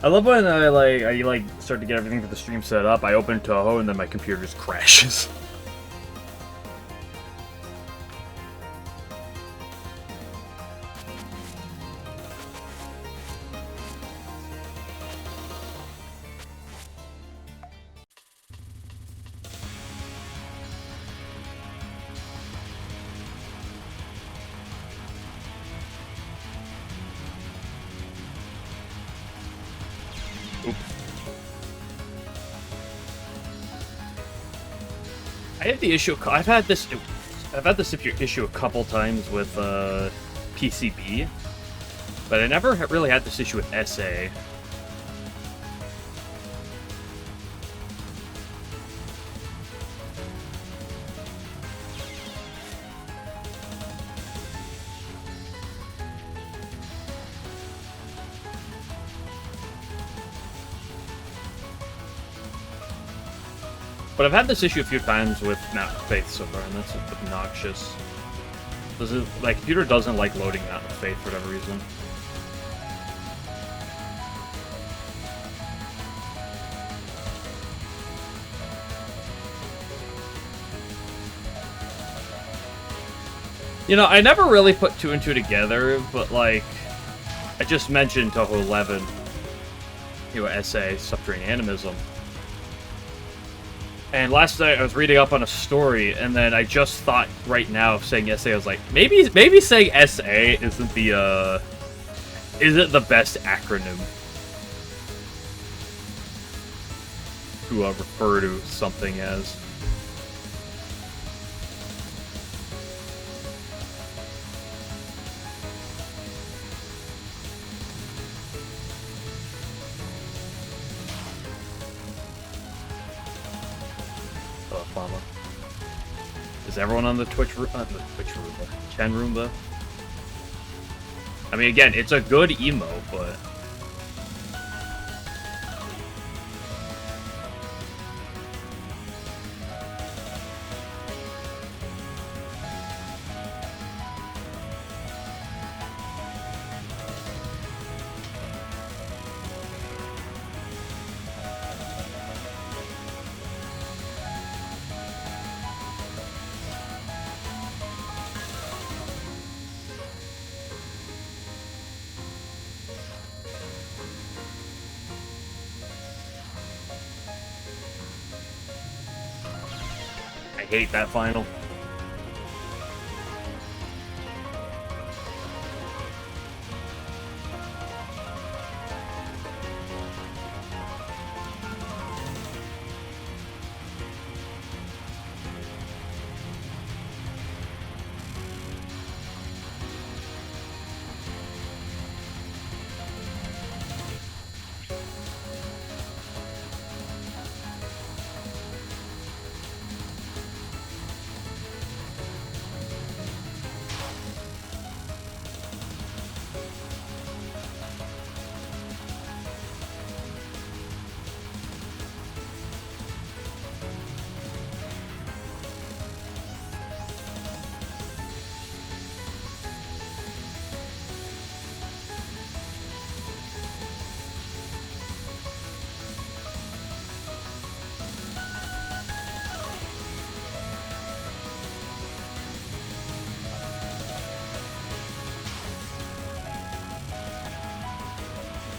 I love when I start to get everything for the stream set up. I open Touhou and then my computer just crashes. I have the issue. I've had this issue a couple times with PCB, but I never really had this issue with SA. But I've had this issue a few times with Map of Faith so far, and that's obnoxious. My computer doesn't like loading Map of Faith for whatever reason. You know, I never really put two and two together, but like, I just mentioned Touhou 11, you know, SA, Subterranean Animism. And last night I was reading up on a story, and then I just thought right now of saying SA. I was like, maybe saying SA isn't the best acronym to refer to something as. Is everyone on the Twitch room? The Chen Roomba? I mean, again, it's a good emo, but... I hate that final.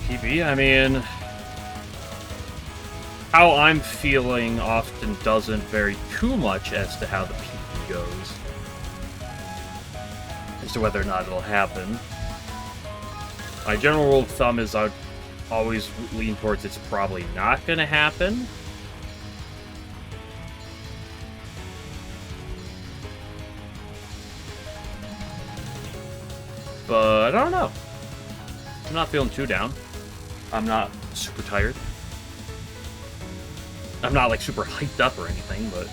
PB, I mean, how I'm feeling often doesn't vary too much as to how the PB goes, as to whether or not it'll happen. My general rule of thumb is I'd always lean towards it's probably not going to happen. But I don't know. I'm not feeling too down. I'm not super tired. I'm not like super hyped up or anything, but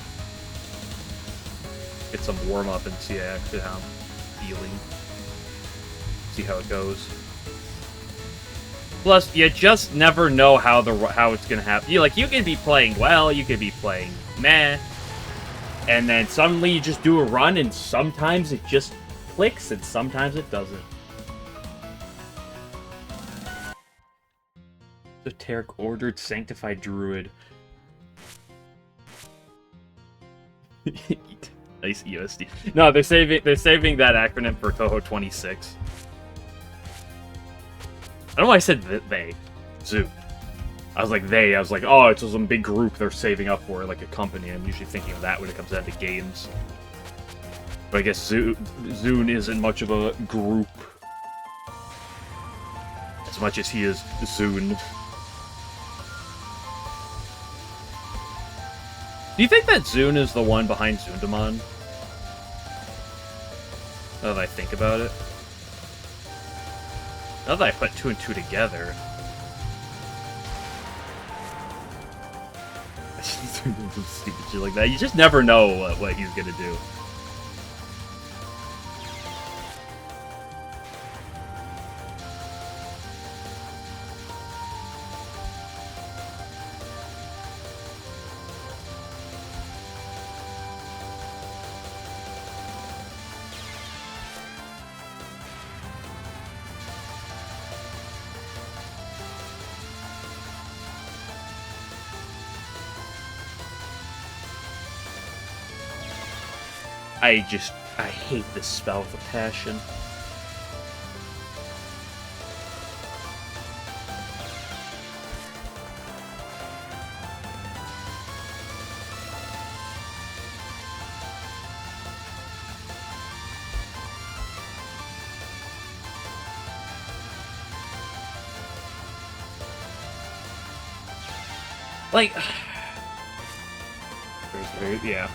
get some warm up and see actually how I'm feeling. See how it goes. Plus, you just never know how it's gonna happen. You could be playing well, you could be playing meh, and then suddenly you just do a run, and sometimes it just clicks, and sometimes it doesn't. Esoteric Ordered Sanctified Druid. Nice EOSD. No, they're saving that acronym for Touhou 26. I don't know why I said they. Zoo. I was like, oh, it's some big group they're saving up for, like a company. I'm usually thinking of that when it comes down to games. But I guess Zune isn't much of a group. As much as he is Zune. Do you think that Zune is the one behind Zundamon? Now that I think about it. Now that I put 2 and 2 together. Some stupid shit like that. You just never know what he's gonna do. I hate this spell with a passion. Like, yeah.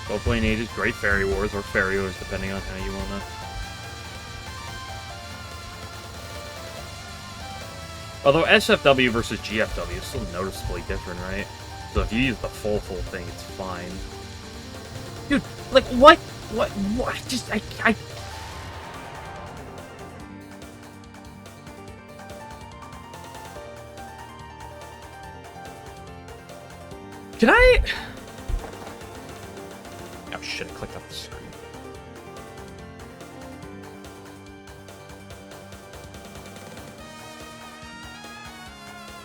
Well playing Ages, great Fairy Wars, or Fairy Wars, depending on how you wanna. Although SFW versus GFW is still noticeably different, right? So if you use the full thing, it's fine. Dude, like, what? Just, I... Can I... Oh shit, I clicked off the screen.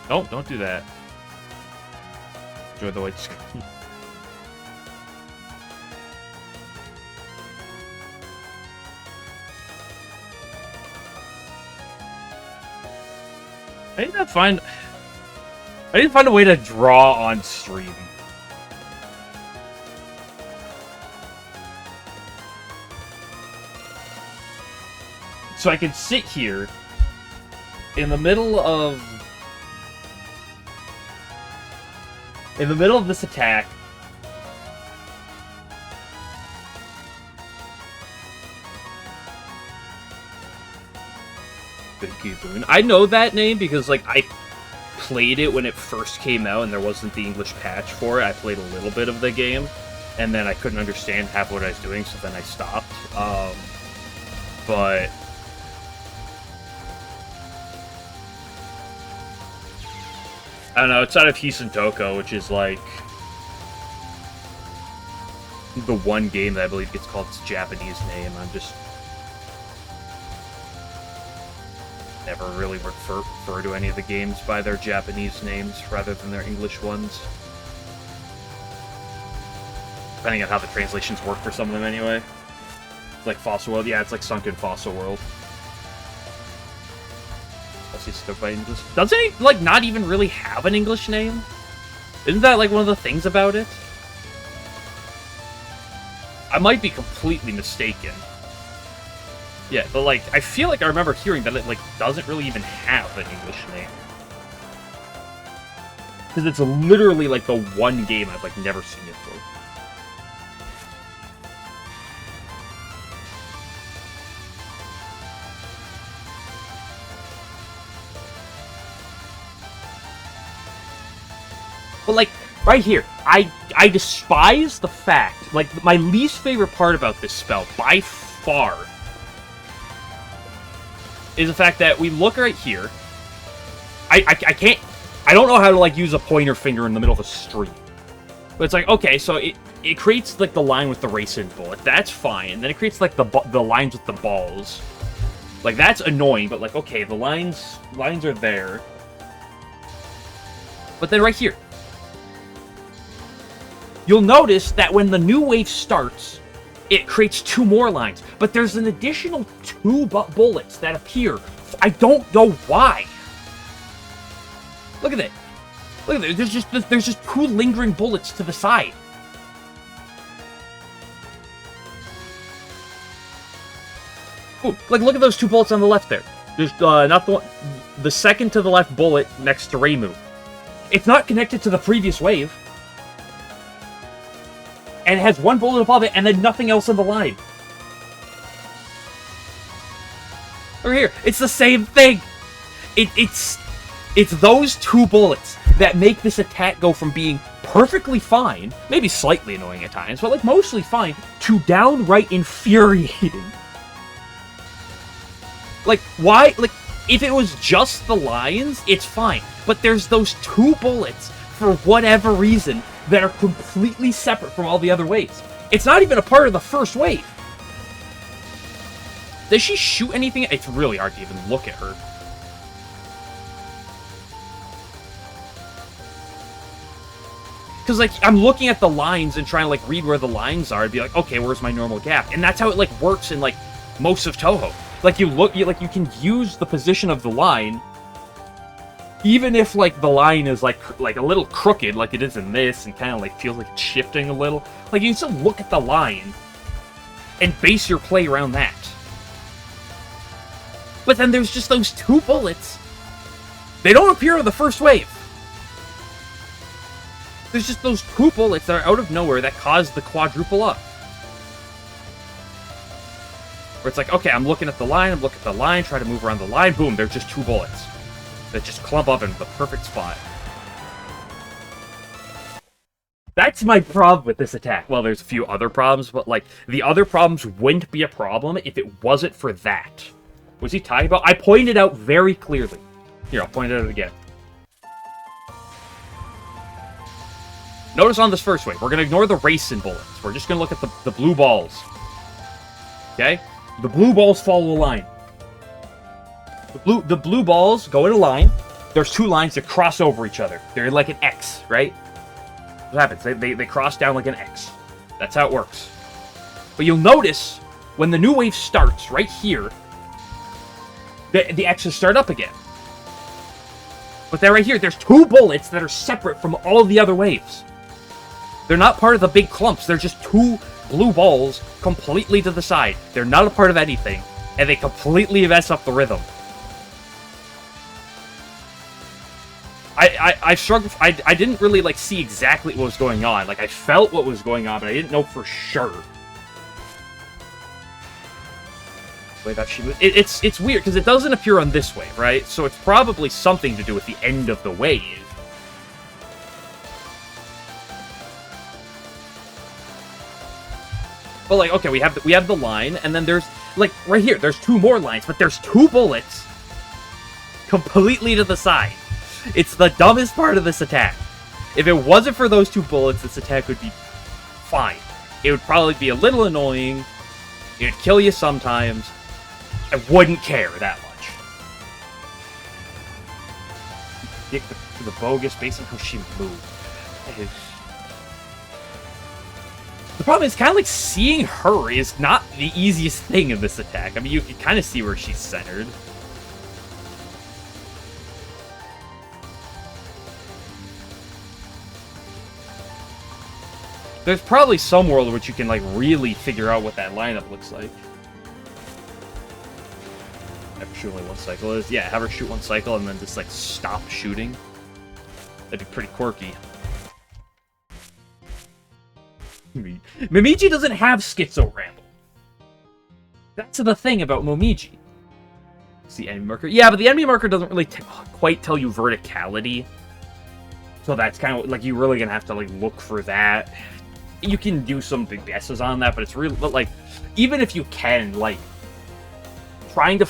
Don't do that. Enjoy the white screen. I didn't find a way to draw on stream. So I can sit here in the middle of this attack. Boon. I know that name because, like, I played it when it first came out and there wasn't the English patch for it. I played a little bit of the game, and then I couldn't understand half what I was doing, so then I stopped. But... I don't know, outside of Hisantoko, which is, like, the one game that I believe gets called its Japanese name, I'm just... never really refer to any of the games by their Japanese names rather than their English ones. Depending on how the translations work for some of them anyway. It's like Fossil World, yeah, it's like Sunken Fossil World. Doesn't it, like, not even really have an English name? Isn't that, like, one of the things about it? I might be completely mistaken. Yeah, but, like, I feel like I remember hearing that it, like, doesn't really even have an English name. Because it's literally, like, the one game I've, like, never seen it for. But, like, right here, I despise the fact, like, my least favorite part about this spell, by far, is the fact that we look right here. I don't know how to, like, use a pointer finger in the middle of a stream. But it's like, okay, so it creates, like, the line with the racing bullet. That's fine. And then it creates, like, the lines with the balls. Like, that's annoying, but, like, okay, the lines are there. But then right here, you'll notice that when the new wave starts, it creates 2 more lines. But there's an additional 2 bullets that appear. I don't know why. Look at it. Look at it. There's just 2 lingering bullets to the side. Ooh, like look at those 2 bullets on the left there. There's not the one, the second to the left bullet next to Reimu. It's not connected to the previous wave. And it has 1 bullet above it, and then nothing else in the line. Over here, it's the same thing. It's those 2 bullets that make this attack go from being perfectly fine, maybe slightly annoying at times, but like mostly fine, to downright infuriating. Like, why? Like, if it was just the lines, it's fine. But there's those 2 bullets, for whatever reason, that are completely separate from all the other waves. It's not even a part of the first wave. Does she shoot anything? It's really hard to even look at her. Because, like, I'm looking at the lines and trying to, like, read where the lines are and be like, okay, where's my normal gap? And that's how it, like, works in, like, most of Touhou. Like, you can use the position of the line, even if, like, the line is, like a little crooked, like it is in this, and kind of, like, feels like it's shifting a little. Like, you can still look at the line and base your play around that. But then there's just those 2 bullets. They don't appear in the first wave. There's just those 2 bullets that are out of nowhere that cause the quadruple up. Where it's like, okay, I'm looking at the line, try to move around the line, boom, there's just 2 bullets that just clump up in the perfect spot. That's my problem with this attack. Well, there's a few other problems, but, like, the other problems wouldn't be a problem if it wasn't for that. Was he talking about? I pointed out very clearly. Here, I'll point it out again. Notice on this first wave, we're going to ignore the racing bullets. We're just going to look at the blue balls. Okay? The blue balls follow a line. The blue balls go in a line. There's 2 lines that cross over each other. They're like an X, right? What happens? They cross down like an X. That's how it works. But you'll notice, when the new wave starts, right here, the X's start up again. But then right here, there's 2 bullets that are separate from all the other waves. They're not part of the big clumps. They're just 2 blue balls completely to the side. They're not a part of anything, and they completely mess up the rhythm. I struggled. I didn't really, like, see exactly what was going on. Like, I felt what was going on, but I didn't know for sure. The way that she moved. It's weird, because it doesn't appear on this wave, right? So it's probably something to do with the end of the wave. But, like, okay, we have the line, and then there's, like, right here, there's 2 more lines, but there's 2 bullets completely to the side. It's the dumbest part of this attack. If it wasn't for those 2 bullets, this attack would be fine. It would probably be a little annoying. It would kill you sometimes. I wouldn't care that much. Dick to the bogus based on how she moved. The problem is, kind of like seeing her is not the easiest thing in this attack. I mean, you can kind of see where she's centered. There's probably some world in which you can, like, really figure out what that lineup looks like. Have her shoot only 1 cycle is. Yeah, have her shoot 1 cycle and then just, like, stop shooting. That'd be pretty quirky. Momiji doesn't have Schizo Ramble. That's the thing about Momiji. It's the enemy marker. Yeah, but the enemy marker doesn't really quite tell you verticality. So that's kind of, like, you're really gonna have to, like, look for that. You can do some big guesses on that, but it's really, but, like, even if you can, like, trying to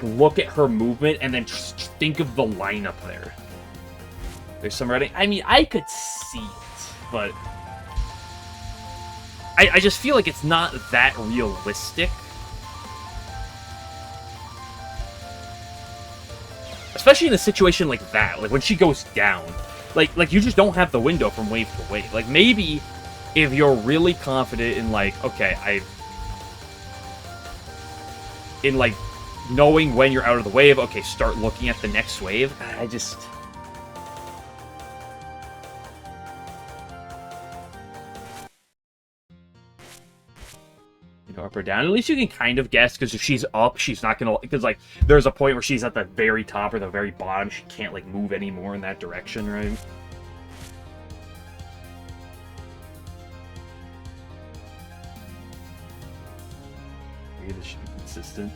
look at her movement and then just think of the lineup there. There's some writing. I mean, I could see it, but I just feel like it's not that realistic. Especially in a situation like that, like when she goes down. Like you just don't have the window from wave to wave. Like, maybe if you're really confident in, like, okay, in, like, knowing when you're out of the wave, okay, start looking at the next wave. I just... up or down. At least you can kind of guess, because if she's up, she's not gonna, because like there's a point where she's at the very top or the very bottom, she can't like move anymore in that direction, right? Maybe this should be consistent.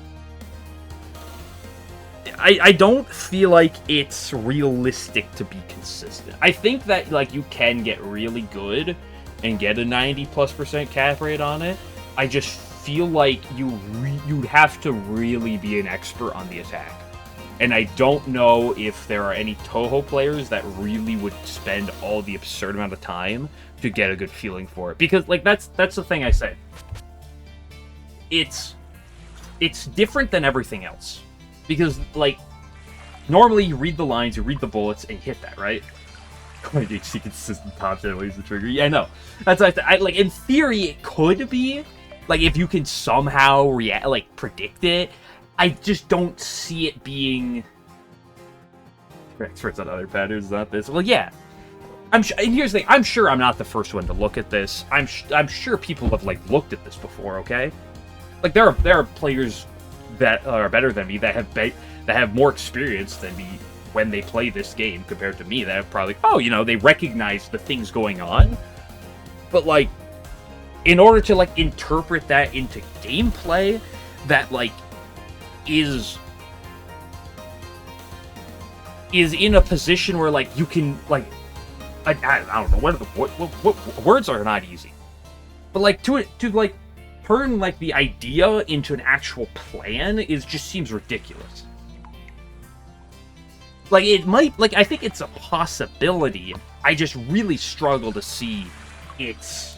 I don't feel like it's realistic to be consistent. I think that like you can get really good and get a 90+% cap rate on it. I just feel like you'd have to really be an expert on the attack. And I don't know if there are any Touhou players that really would spend all the absurd amount of time to get a good feeling for it. Because, like, that's the thing I say. It's different than everything else. Because, like, normally you read the lines, you read the bullets, and you hit that, right? Like, HC consistent top 10 waves the trigger. Yeah, I know. That's like, like, in theory, it could be. Like, if you can somehow predict it, I just don't see it being experts on other patterns, not this. Well, yeah, and here's the thing: I'm sure I'm not the first one to look at this. I'm sure people have like looked at this before. Okay, like there are players that are better than me that have more experience than me when they play this game compared to me. That have probably they recognize the things going on, but like, in order to like interpret that into gameplay, that like is in a position where like you can like I don't know what words are not easy, but like to like turn like the idea into an actual plan just seems ridiculous. Like, it might, like, I think it's a possibility. I just really struggle to see it's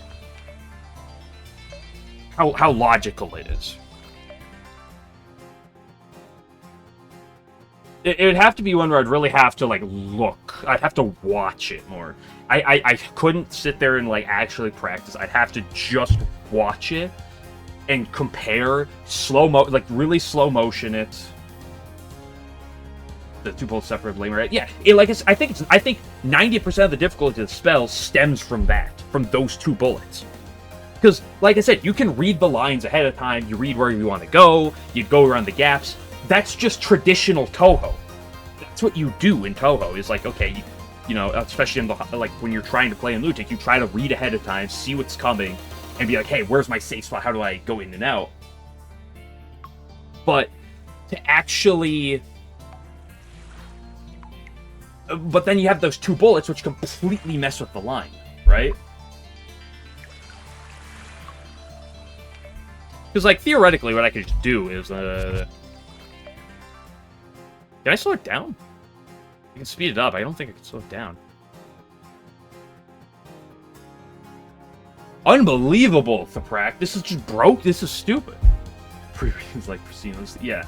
how logical it is. It would have to be one where I'd really have to, like, look. I'd have to watch it more. I couldn't sit there and, like, actually practice. I'd have to just watch it and compare really slow motion it. The two bullets separate blame, right? Yeah, I think 90% of the difficulty of the spell stems from those two bullets. Because, like I said, you can read the lines ahead of time. You read where you want to go. You go around the gaps. That's just traditional Touhou. That's what you do in Touhou. Is like, okay, you know, especially in the like when you're trying to play in Lutic, you try to read ahead of time, see what's coming, and be like, hey, where's my safe spot? How do I go in and out? But to actually, but then you have those two bullets which completely mess with the line, right? Because, like, theoretically, what I could just do is, Can I slow it down? I can speed it up. I don't think I can slow it down. Unbelievable, Thaprak. This is just broke. This is stupid. It's like pristine. Yeah.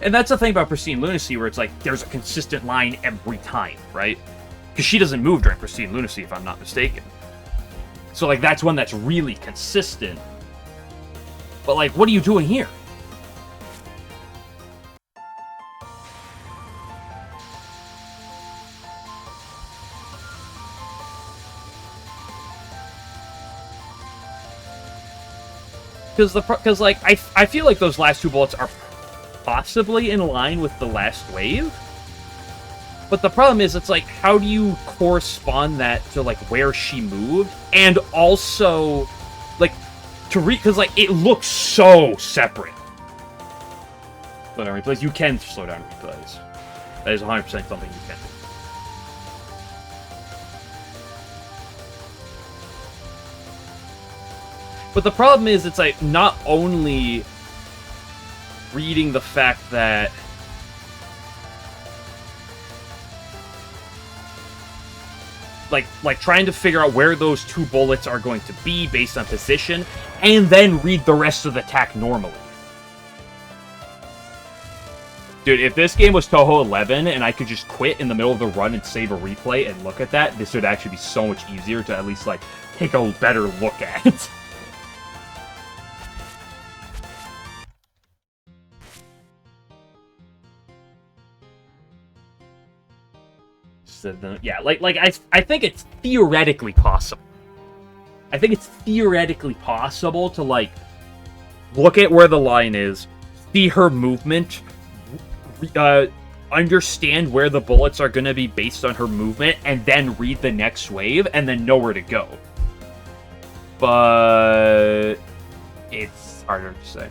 And that's the thing about Pristine Lunacy, where it's like, there's a consistent line every time, right? Because she doesn't move during Pristine Lunacy, if I'm not mistaken. So, like, that's one that's really consistent. But, like, what are you doing here? Because, like, I feel like those last two bullets are possibly in line with the last wave. But the problem is, it's like, how do you correspond that to, like, where she moved? And also, like, because, like, it looks so separate. Slow down replays. You can slow down replays. That is 100% something you can do. But the problem is, it's like, not only reading the fact that like trying to figure out where those two bullets are going to be based on position, and then read the rest of the attack normally. Dude, if this game was Touhou 11 and I could just quit in the middle of the run and save a replay and look at that, this would actually be so much easier to at least, like, take a better look at. So yeah, I think it's theoretically possible. I think it's theoretically possible to, like, look at where the line is, see her movement, understand where the bullets are going to be based on her movement, and then read the next wave, and then know where to go. But it's harder to say.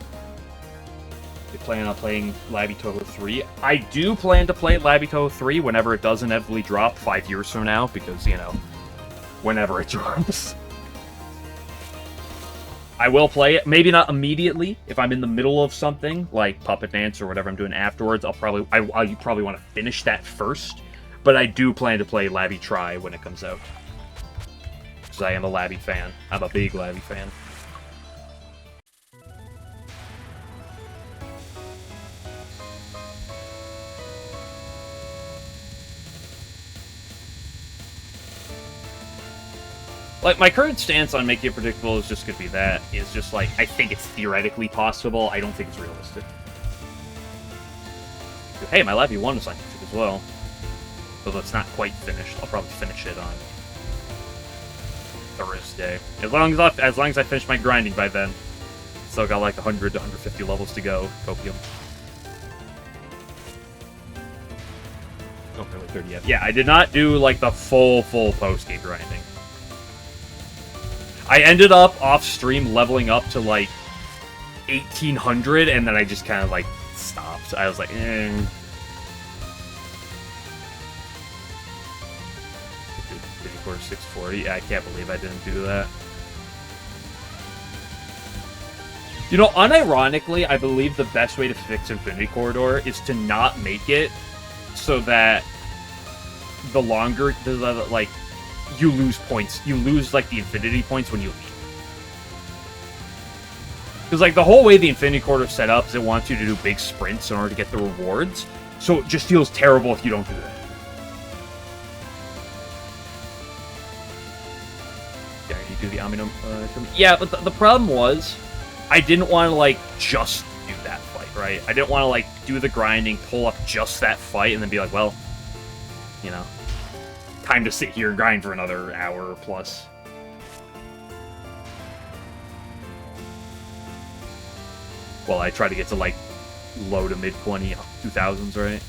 You plan on playing Labby Touhou 3? I do plan to play Labby Touhou 3 whenever it does inevitably drop 5 years from now, because, you know, whenever it drops. I will play it, maybe not immediately. If I'm in the middle of something, like Puppet Dance or whatever I'm doing afterwards, I'll probably want to finish that first. But I do plan to play Labby Try when it comes out. Because I am a Labby fan. I'm a big Labby fan. Like, my current stance on making it predictable is just going to be that. It's just like, I think it's theoretically possible. I don't think it's realistic. Hey, my Labby 1 is on YouTube as well. Although it's not quite finished. I'll probably finish it on Thursday. As long as I finish my grinding by then. Still got like 100 to 150 levels to go. Copium. Oh, really 30 yet. Yeah, I did not do like the full post-game grinding. I ended up off-stream leveling up to, like, 1800, and then I just kind of, like, stopped. I was like, eh. Core 640? Yeah, I can't believe I didn't do that. You know, unironically, I believe the best way to fix Infinity Corridor is to not make it so that the longer, like, you lose points. You lose, like, the infinity points when you leave. Because, like, the whole way the Infinity Corridor is set up is it wants you to do big sprints in order to get the rewards. So it just feels terrible if you don't do that. Yeah, you do the Aminum. Yeah, but the problem was, I didn't want to, like, just do that fight, right? I didn't want to, like, do the grinding, pull up just that fight, and then be like, well, you know, time to sit here and grind for another hour or plus. Well, I try to get to, like, low to mid 2000s, right?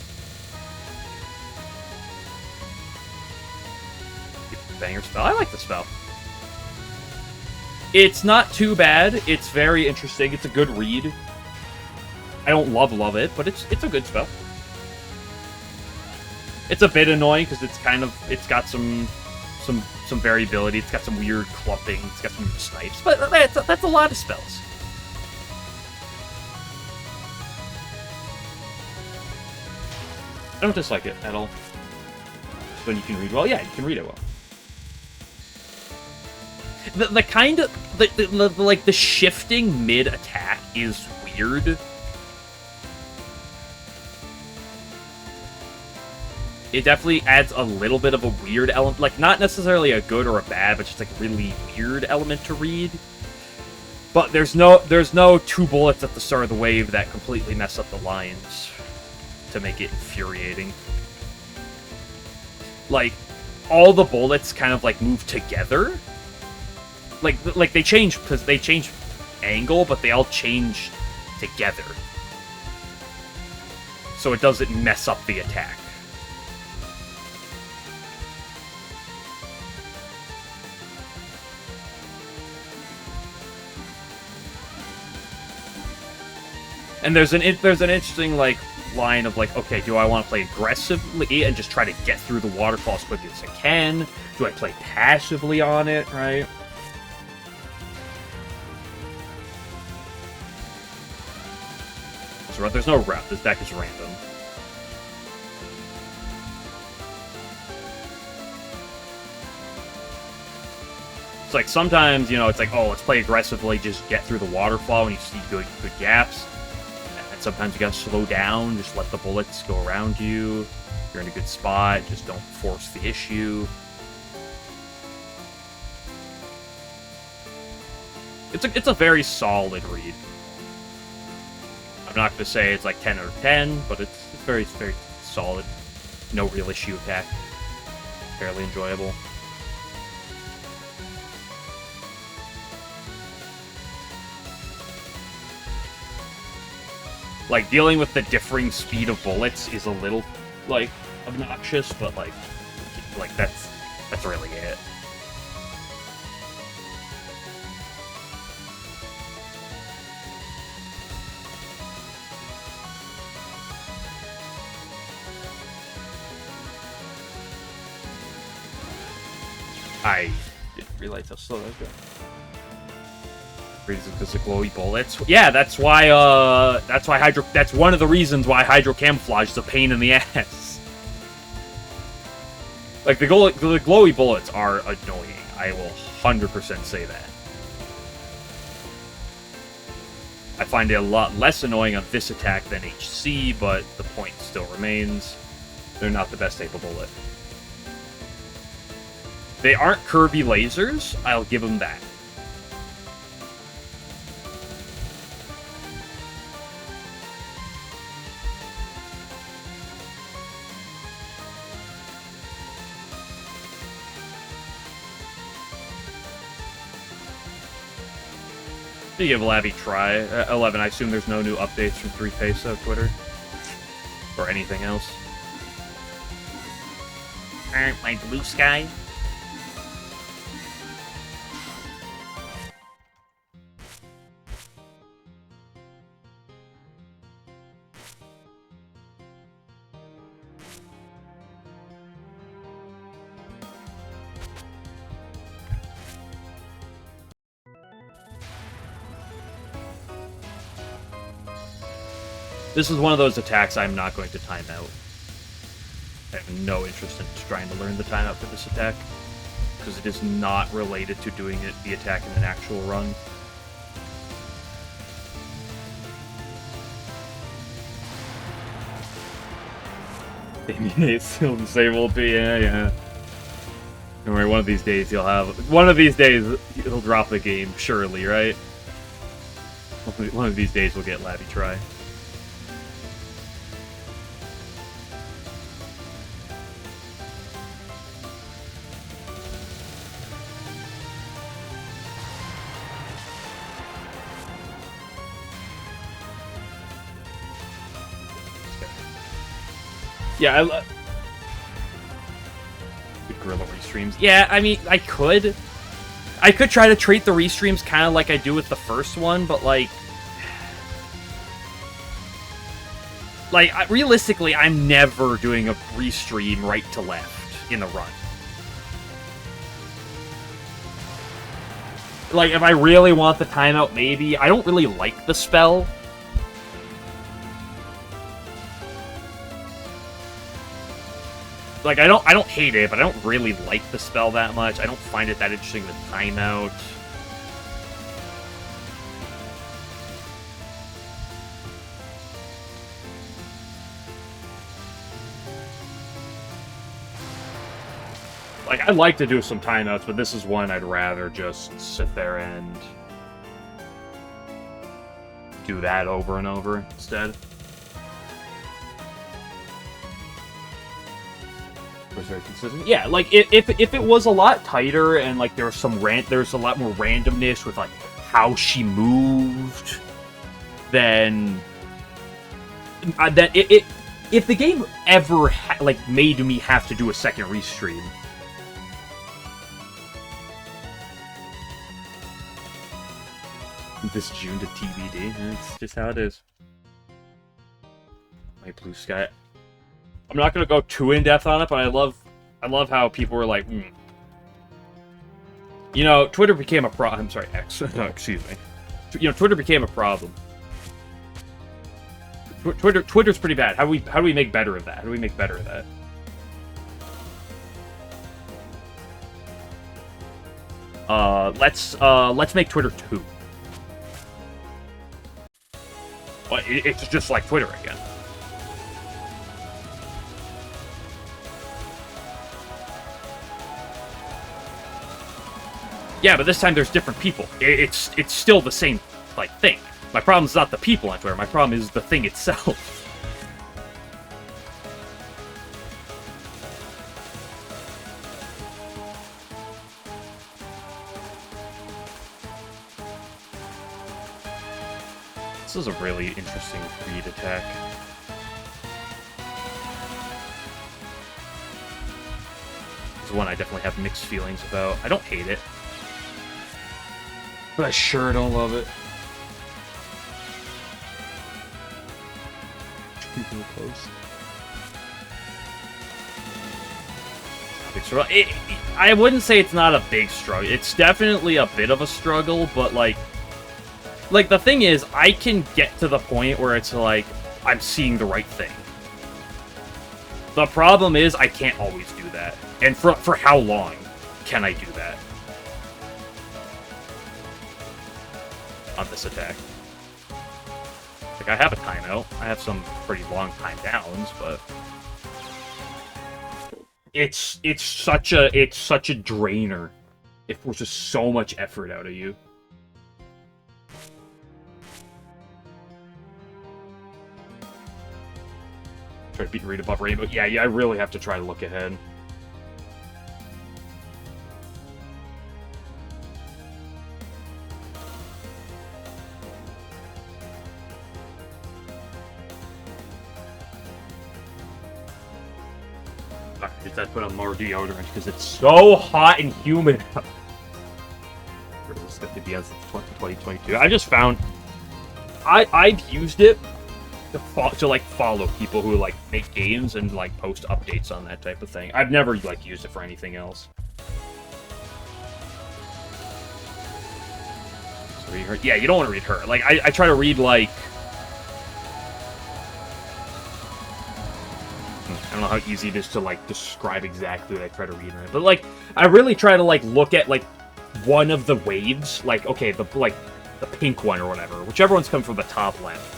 Banger spell. I like the spell. It's not too bad. It's very interesting. It's a good read. I don't love it, but it's a good spell. It's a bit annoying because it's got some variability. It's got some weird clumping. It's got some weird snipes, but that's a lot of spells. I don't dislike it at all. When you can read well, yeah, you can read it well. The kind of like the shifting mid attack is weird. It definitely adds a little bit of a weird element, like not necessarily a good or a bad, but just like a really weird element to read. But there's no 2 bullets at the start of the wave that completely mess up the lines to make it infuriating. Like all the bullets kind of like move together. Like they change because they change angle, but they all change together. So it doesn't mess up the attack. And there's an interesting like line of like, okay, do I want to play aggressively and just try to get through the waterfall as quickly as I can? Do I play passively on it, right? So there's no route. This deck is random. It's like sometimes, you know, it's like, oh, let's play aggressively, just get through the waterfall when you see good gaps. It's sometimes you gotta slow down, just let the bullets go around you. If you're in a good spot, just don't force the issue. It's a very solid read. I'm not gonna say it's like 10 out of 10, but it's very solid. No real issue attack. Fairly enjoyable. Like, dealing with the differing speed of bullets is a little, like, obnoxious, but, like that's really it. I didn't realize how slow that was going. Reasons because of glowy bullets. Yeah, that's why that's one of the reasons why hydro camouflage is a pain in the ass. Like, the glowy bullets are annoying. I will 100% say that. I find it a lot less annoying on this attack than HC, but the point still remains. They're not the best type of bullet. They aren't Kirby lasers, I'll give them that. Speaking of Lavi Try, 11, I assume there's no new updates from 3 Peso Twitter? Or anything else? My blue sky? This is one of those attacks I'm not going to time out. I have no interest in trying to learn the timeout for this attack, because it is not related to doing the attack in an actual run. It's still disabled, but yeah. Don't worry, one of these days he'll drop the game, surely, right? One of these days we'll get Lavi Try. Yeah, Gorilla restreams. Yeah, I mean, I could try to treat the restreams kind of like I do with the first one, but like, realistically, I'm never doing a restream right to left in a run. Like, if I really want the timeout, maybe. I don't really like the spell. Like, I don't hate it, but I don't really like the spell that much. I don't find it that interesting, the timeout. Like, I'd like to do some timeouts, but this is one I'd rather just sit there and do that over and over instead. Was very consistent. Yeah, like if it was a lot tighter and like there's a lot more randomness with like how she moved, then if the game ever made me have to do a second restream, this June to TBD. That's just how it is. My blue sky. I'm not gonna go too in depth on it, but I love how people were like, you know, Twitter became a problem. I'm sorry, X. No, excuse me. You know, Twitter became a problem. Twitter's pretty bad. How do we make better of that? How do we make better of that? Let's make Twitter 2. Well, it's just like Twitter again. Yeah, but this time there's different people. It's still the same, like, thing. My problem is not the people on Twitter. My problem is the thing itself. This is a really interesting read attack. This is one I definitely have mixed feelings about. I don't hate it, but I sure don't love it. Too close. Big struggle. I wouldn't say it's not a big struggle. It's definitely a bit of a struggle, but like the thing is, I can get to the point where it's like I'm seeing the right thing. The problem is I can't always do that, and for how long can I do that on this attack? Like, I have a timeout. I have some pretty long time downs, but it's such a drainer. It forces so much effort out of you. Try to beat read above rainbow. Yeah, I really have to try to look ahead. That's put on more deodorant because it's so hot and humid. Realistically, the 2022. I just found I've used it to like follow people who like make games and like post updates on that type of thing. I've never like used it for anything else. So read her. Yeah, you don't want to read her. Like I try to read like. I don't know how easy it is to like describe exactly what I try to read in it, but like I really try to like look at like one of the waves, like okay, the pink one or whatever, whichever one's coming from the top left,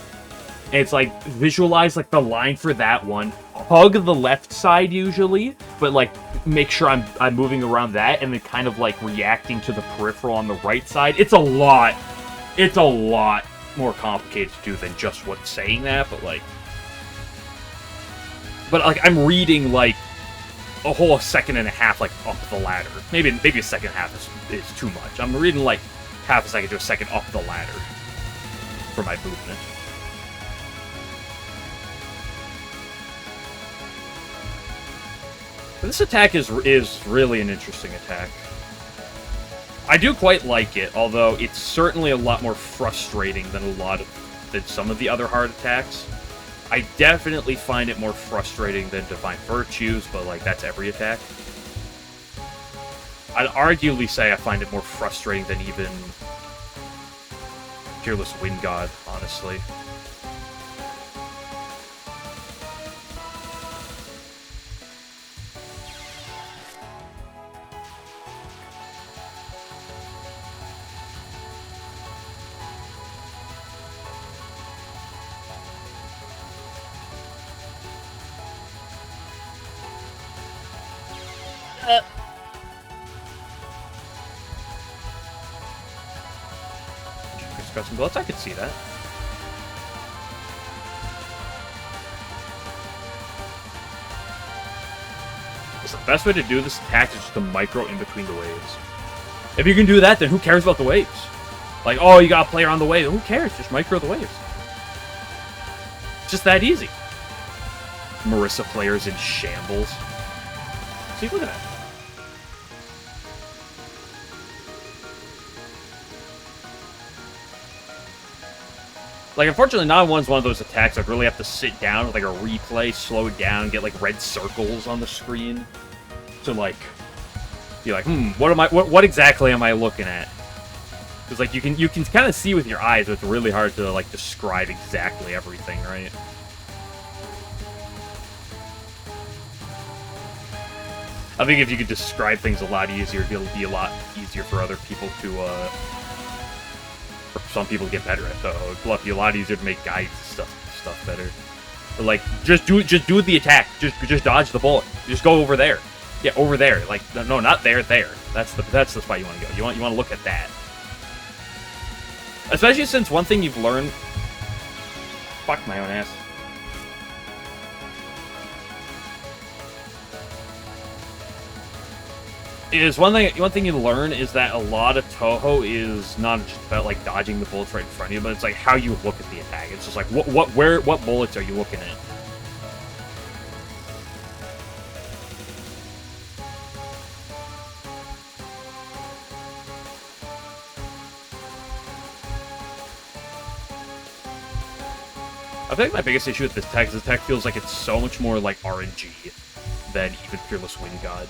and it's like visualize like the line for that one, hug the left side usually, but like make sure I'm moving around that, and then kind of like reacting to the peripheral on the right side. It's a lot more complicated to do than just what's saying that, but like. But like I'm reading like a whole second and a half like up the ladder. Maybe a second and a half is too much. I'm reading like half a second to a second up the ladder for my movement. But this attack is really an interesting attack. I do quite like it, although it's certainly a lot more frustrating than some of the other hard attacks. I definitely find it more frustrating than Divine Virtues, but, like, that's every attack. I'd arguably say I find it more frustrating than even Fearless Wind God, honestly. Custom bullets, I could see that. So the best way to do this attack is just to micro in between the waves. If you can do that, then who cares about the waves? Like, oh, you got a player on the wave. Who cares? Just micro the waves. It's just that easy. Marissa players in shambles. See, look at that. Like, unfortunately, 9-1's one of those attacks I'd really have to sit down with, like, a replay, slow it down, get, like, red circles on the screen to, like, be like, what exactly am I looking at? Because, like, you can kind of see with your eyes, but it's really hard to, like, describe exactly everything, right? I think if you could describe things a lot easier, it'll be a lot easier for other people to for some people to get better at Touhou. It'd be a lot easier to make guides and stuff better. But like, just do the attack. Just dodge the bullet. Just go over there. Yeah, over there. Like, no, not there. There. That's the spot you want to go. You want to look at that. Especially since one thing you've learned. Fuck my own ass. One thing you learn is that a lot of Touhou is not just about like dodging the bullets right in front of you, but it's like how you look at the attack. It's just like what bullets are you looking at? I think my biggest issue with this tech is this tech feels like it's so much more like RNG than even Fearless Wind God.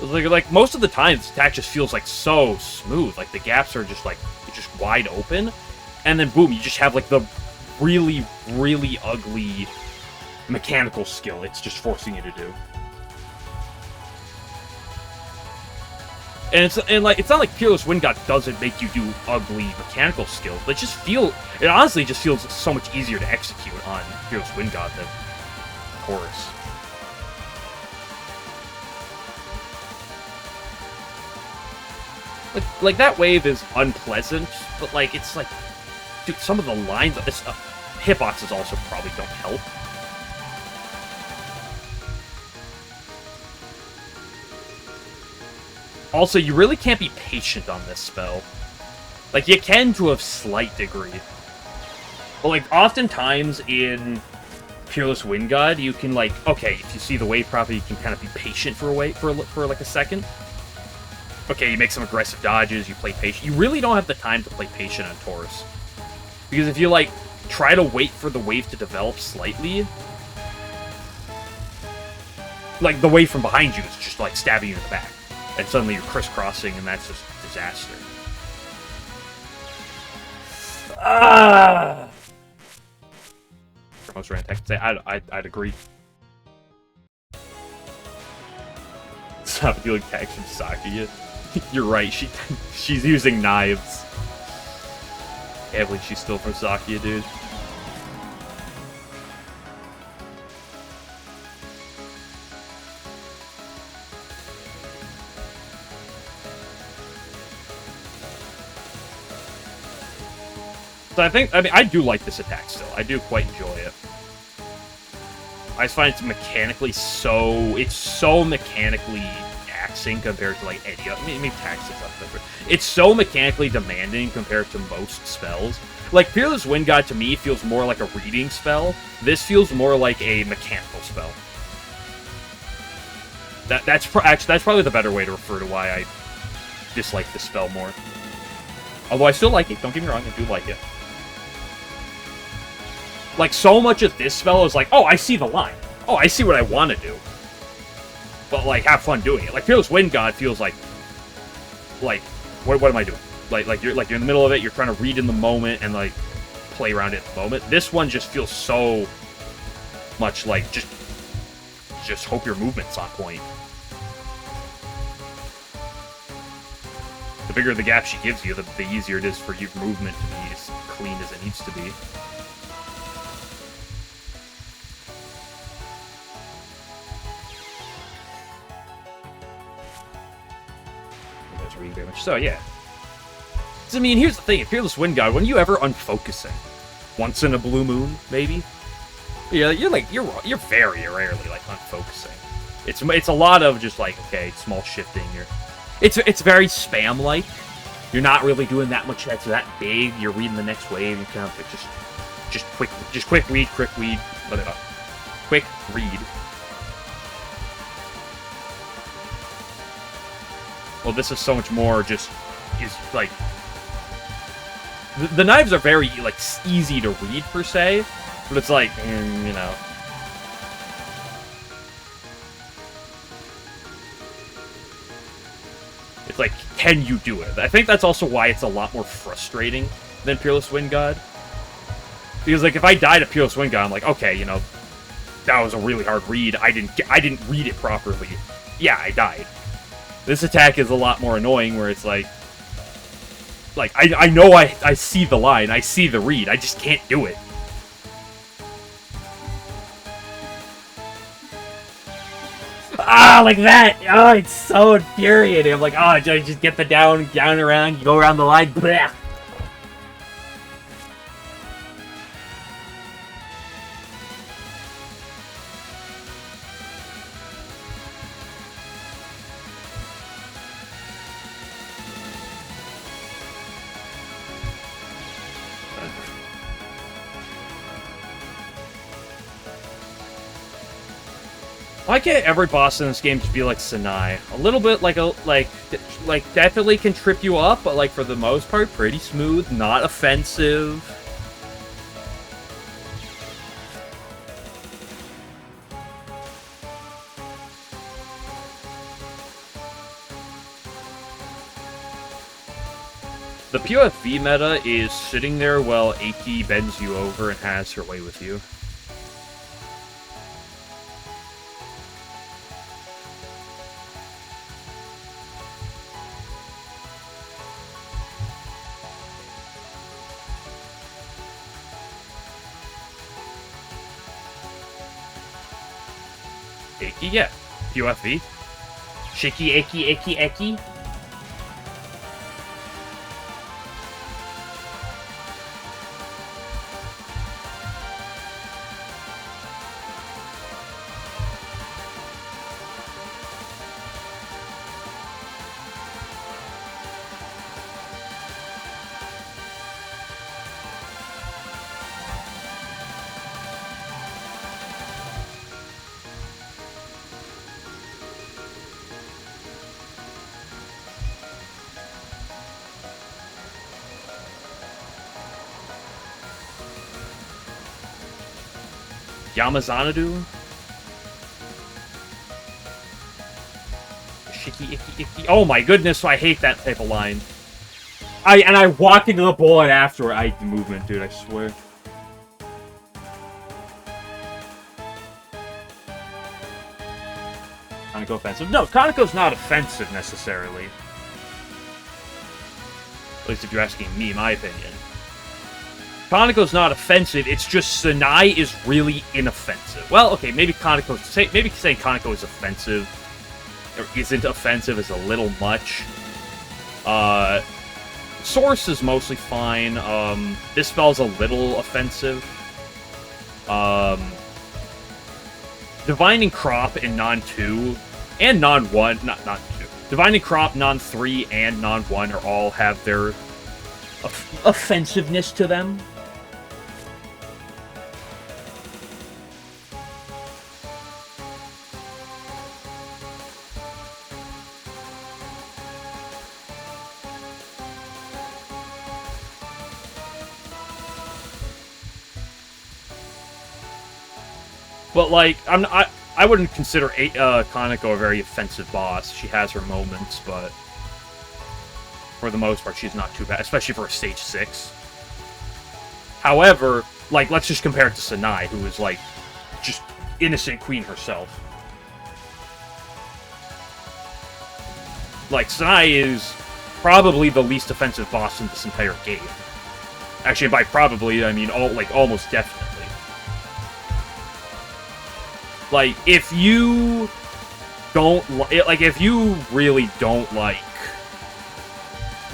Like most of the time, this attack just feels like so smooth. Like the gaps are just wide open, and then boom, you just have like the really, really ugly mechanical skill it's just forcing you to do. And it's not like Fearless Wind God doesn't make you do ugly mechanical skills, but it honestly just feels so much easier to execute on Fearless Wind God than Chorus. Like that wave is unpleasant, but like it's like, dude, some of the lines, hitboxes also probably don't help. Also, you really can't be patient on this spell. Like, you can to a slight degree. But, like, oftentimes in Fearless Wind God, you can, like, okay, if you see the wave properly, you can kind of be patient for like, a second. Okay, you make some aggressive dodges, you play patient. You really don't have the time to play patient on Taurus. Because if you, like, try to wait for the wave to develop slightly, like, the wave from behind you is just, like, stabbing you in the back. And suddenly you're crisscrossing, and that's just disaster. For most random tech, I'd agree. Stop dealing tags from Sakuya. You're right, she's using knives. Can't believe she's still from Sakuya, dude. So I do like this attack still. I do quite enjoy it. I just find it's so mechanically taxing compared to like any other. Maybe taxing is different. It's so mechanically demanding compared to most spells. Like Fearless Wind God to me feels more like a reading spell. This feels more like a mechanical spell. That's probably the better way to refer to why I dislike this spell more. Although I still like it. Don't get me wrong, I do like it. Like, so much of this spell is like, oh, I see the line. Oh, I see what I want to do. But, like, have fun doing it. Like, Fearless Wind God feels like, what am I doing? Like you're in the middle of it, you're trying to read in the moment and, like, play around it in the moment. This one just feels so much like, just hope your movement's on point. The bigger the gap she gives you, the easier it is for your movement to be as clean as it needs to be. So, yeah. I mean, here's the thing. Fearless Wind God, when you ever unfocusing? Once in a blue moon, maybe? You're very rarely, like, unfocusing. It's a lot of just, like, okay, small shifting. It's very spam-like. You're not really doing that much that's that big. You're reading the next wave. You kind of, like, just quick read. Quick read. Well, this is so much more is like... The knives are very, like, easy to read, per se, but it's like, you know... It's like, can you do it? I think that's also why it's a lot more frustrating than Fearless Wind God. Because, like, if I died at Fearless Wind God, I'm like, okay, you know, that was a really hard read. I didn't read it properly. Yeah, I died. This attack is a lot more annoying, where it's like, Like, I know I see the line, I see the read, I just can't do it. Ah, like that! Oh, it's so infuriating. I'm like, oh, just get the down around, you go around the line, blah. Why can't every boss in this game just be like Sanai? A little bit like definitely can trip you up, but like for the most part, pretty smooth, not offensive. The POFV meta is sitting there while Aki bends you over and has her way with you. Aki, yeah. POFV. Shiki, Aki. Yamazanadu? Shiki, Iki. Oh my goodness, I hate that type of line. I walk into the bullet after movement, dude, I swear. Kaneko offensive? No, Kaneko's not offensive necessarily. At least if you're asking me, my opinion. Kaneko's not offensive, it's just Sanai is really inoffensive. Well, okay, maybe saying Kaneko is offensive, or isn't offensive, is a little much. Source is mostly fine. This spell's a little offensive. Divining Crop in Non-2, and Non-1, not 2. Divining Crop, Non-3, and Non-1 are all have their offensiveness to them. But, like, I wouldn't consider Kaneko a very offensive boss. She has her moments, but for the most part, she's not too bad, especially for a Stage 6. However, like, let's just compare it to Sanai, who is, like, just innocent queen herself. Like, Sanai is probably the least offensive boss in this entire game. Actually, by probably, I mean, almost definitely. Like, if you don't if you really don't like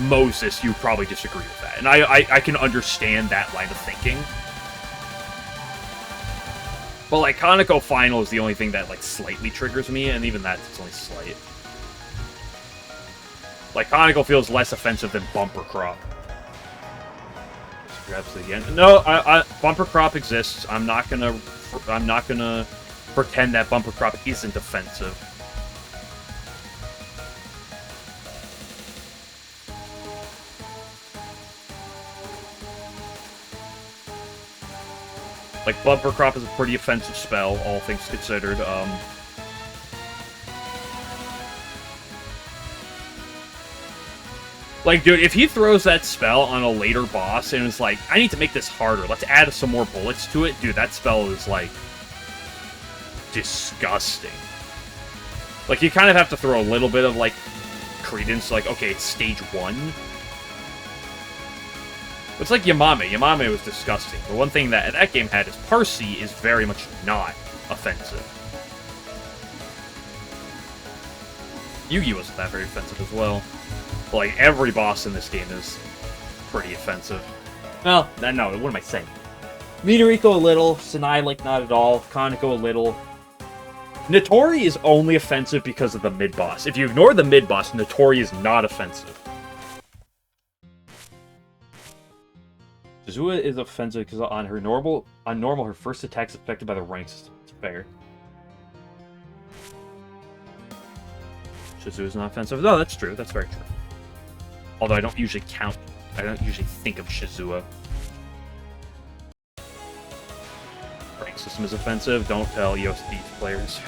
Moses, you probably disagree with that. And I can understand that line of thinking. But, like, Kaneko Final is the only thing that, like, slightly triggers me, and even that, it's only slight. Like, Kaneko feels less offensive than Bumper Crop. Just grabs it again. No, Bumper Crop exists. I'm not gonna pretend that Bumper Crop isn't offensive. Like, Bumper Crop is a pretty offensive spell, all things considered. Like, dude, if he throws that spell on a later boss and is like, I need to make this harder, let's add some more bullets to it, dude, that spell is, like, disgusting. Like, you kind of have to throw a little bit of, like, credence, like, okay, it's stage 1. It's like Yamame. Yamame was disgusting. The one thing that that game had is Parsi is very much not offensive. Yugi wasn't that very offensive as well. But, like, every boss in this game is pretty offensive. Well, no, what am I saying? Midoriko a little, Sanai, like, not at all, Kaneko a little. Notori is only offensive because of the mid-boss. If you ignore the mid-boss, Notori is not offensive. Shizua is offensive because on normal, her first attack is affected by the rank system. It's fair. Shizua is not offensive. No, that's true. That's very true. Although I don't usually think of Shizua. Rank system is offensive. Don't tell Yosui's players.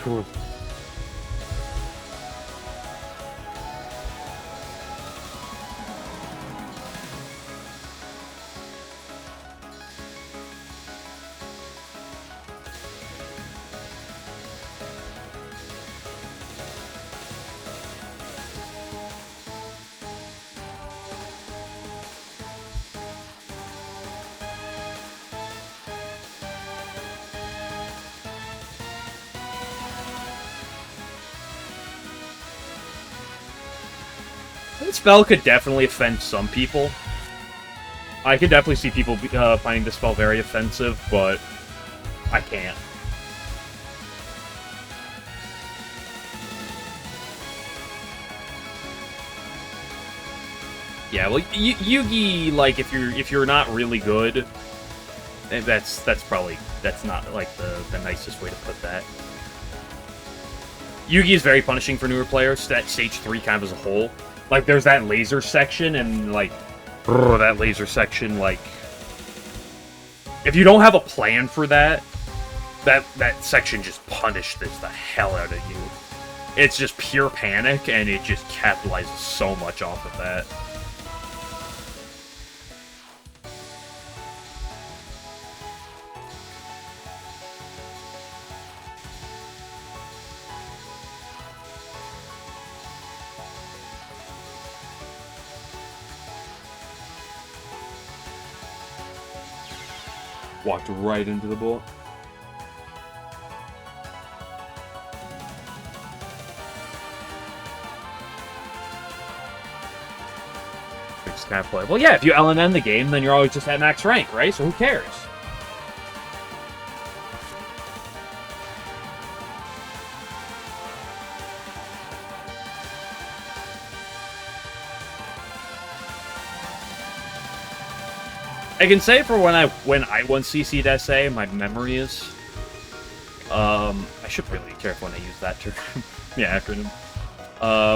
This spell could definitely offend some people. I could definitely see people finding this spell very offensive, but I can't. Yeah, well, Yugi, like, if you're not really good, that's not like the nicest way to put that. Yugi is very punishing for newer players. That stage 3 kind of as a whole. Like, there's that laser section, and, like, that laser section, like, if you don't have a plan for that section just punishes the hell out of you. It's just pure panic, and it just capitalizes so much off of that. Walked right into the bullet. It's kind of playable. Yeah, if you LNN the game, then you're always just at max rank, right? So who cares? I can say for when I once CC'd SA, my memory is. I should really be careful when I use that term. Yeah, acronym.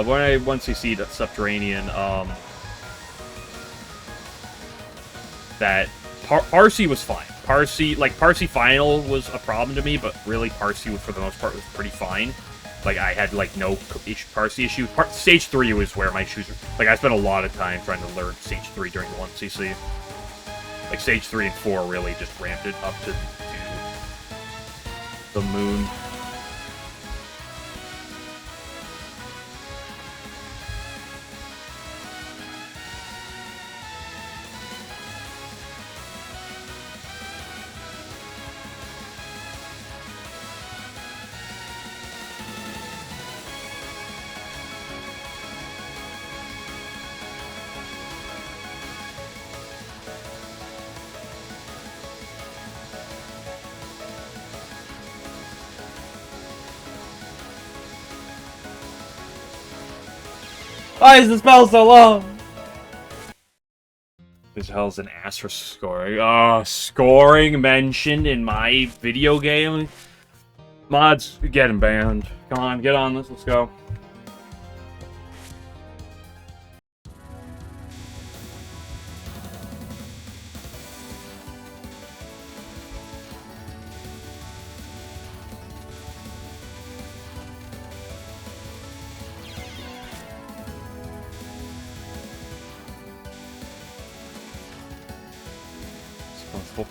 When I once CC'd Subterranean, that Parsi was fine. Parsi Final was a problem to me, but really Parsi for the most part was pretty fine. Like, I had, like, no Parsi issue. Stage 3 was where my issues were. Like, I spent a lot of time trying to learn Stage 3 during the 1cc. Like, Stage 3 and 4 really just ramped it up to the moon. Why is the spell so long? This hell's an ass for scoring. Oh, scoring mentioned in my video game? Mods, get him banned. Come on, get on this, let's go.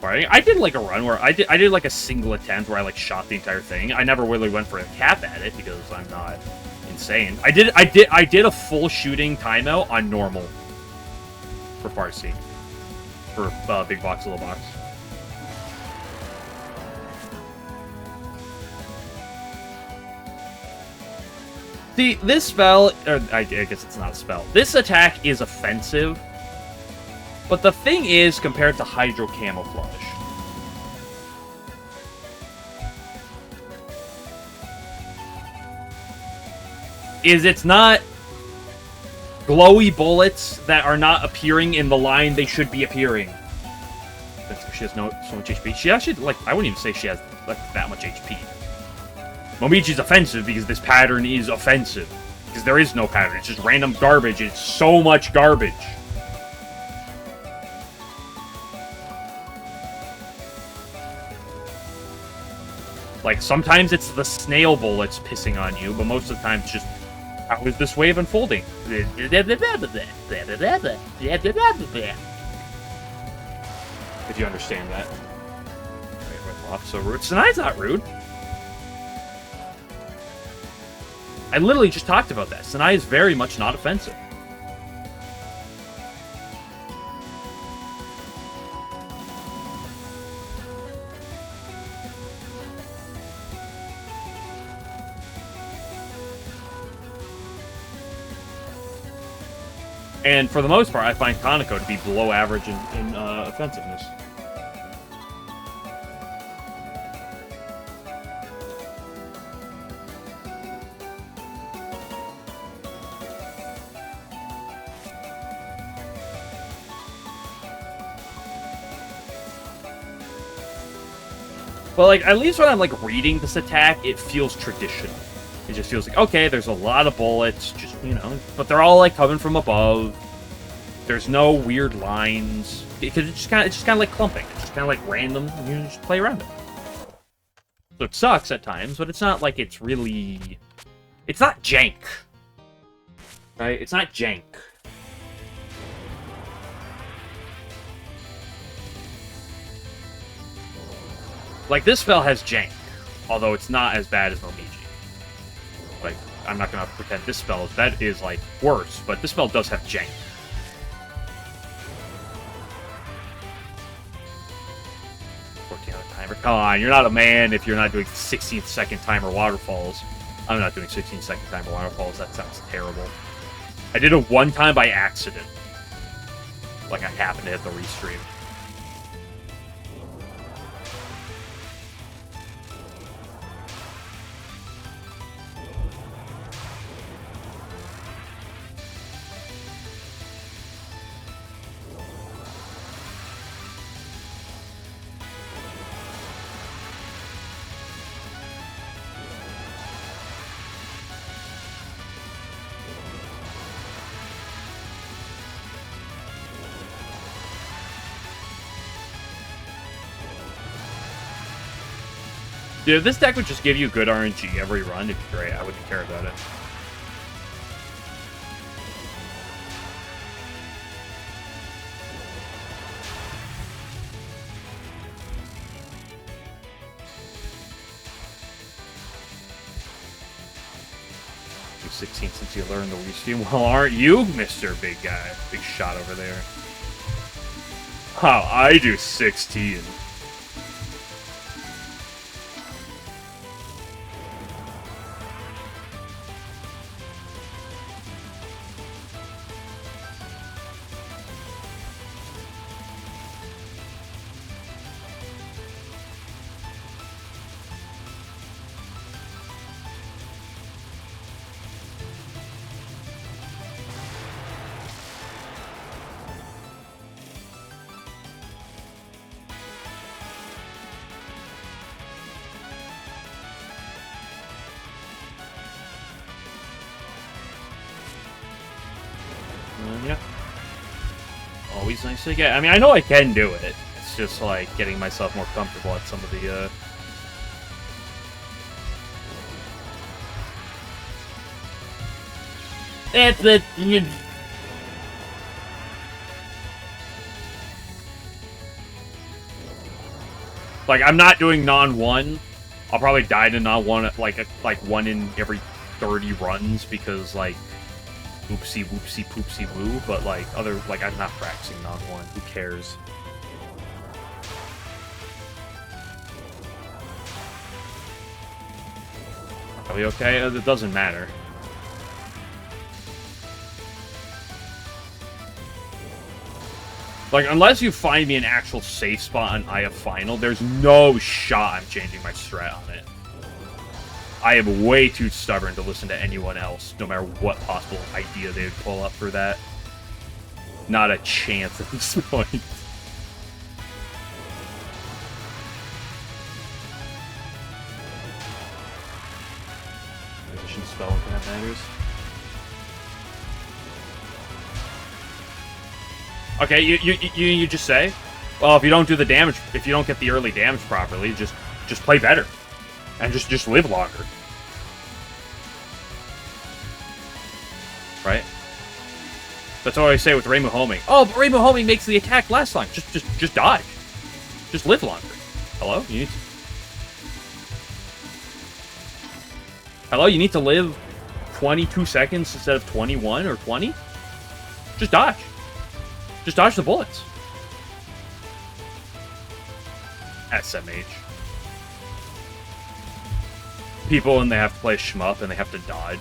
I did like a run where I did like a single attempt where I like shot the entire thing. I never really went for a cap at it because I'm not insane. I did a full shooting timeout on normal for Parsi. for big box, little box. See, this spell, or I guess it's not a spell. This attack is offensive, but the thing is, compared to Hydro Camouflage, is it's not glowy bullets that are not appearing in the line they should be appearing. She has so much HP. She actually, like, I wouldn't even say she has like that much HP. Momichi's offensive because this pattern is offensive. Because there is no pattern. It's just random garbage. It's so much garbage. Like, sometimes it's the snail bullets pissing on you, but most of the time it's just, how is this wave unfolding? If you understand that. So rude. Sanai's not rude. I literally just talked about that. Sanai is very much not offensive. And for the most part, I find Kaneko to be below average in offensiveness. But, like, at least when I'm, like, reading this attack, it feels traditional. It just feels like, okay, there's a lot of bullets, just, you know, but they're all, like, coming from above. There's no weird lines. Because it's just kind of like clumping. It's just kind of like random, and you just play around it. So it sucks at times, but it's not like it's really... It's not jank. Right? It's not jank. Like, this spell has jank, although it's not as bad as Momichi. Like, I'm not gonna pretend this spell is like, worse, but this spell does have jank. Timer. Come on, you're not a man if you're not doing 16-second timer waterfalls. I'm not doing 16-second timer waterfalls. That sounds terrible. I did it one time by accident. Like, I happened to hit the restream. Dude, if this deck would just give you good RNG every run, it'd be great. I wouldn't care about it. You're 16 since you learned the restream. Well, aren't you, Mr. Big Guy? Big shot over there. How I do 16. Yeah. Always nice to get. I mean, I know I can do it. It's just like getting myself more comfortable at some of the That's it. Like, I'm not doing non-1. I'll probably die to non-1 at like 1 in every 30 runs because, like, oopsie whoopsie poopsie woo, but like I'm not practicing non-1. Who cares? Are we okay? It doesn't matter. Like, unless you find me an actual safe spot on Ayaya Final, there's no shot I'm changing my strat on it. I am way too stubborn to listen to anyone else, no matter what possible idea they would pull up for that. Not a chance at this point. Position spell if that matters. Okay, you just say, well, if you don't do the damage, if you don't get the early damage properly, just play better, and just live longer, right? That's what I say with Reimu homing. Oh, but Reimu homing makes the attack last time. Just dodge, just live longer. Hello, you need to live 22 seconds instead of 21 or 20. Just dodge. Just dodge the bullets. SMH. People, and they have to play shmup, and they have to dodge.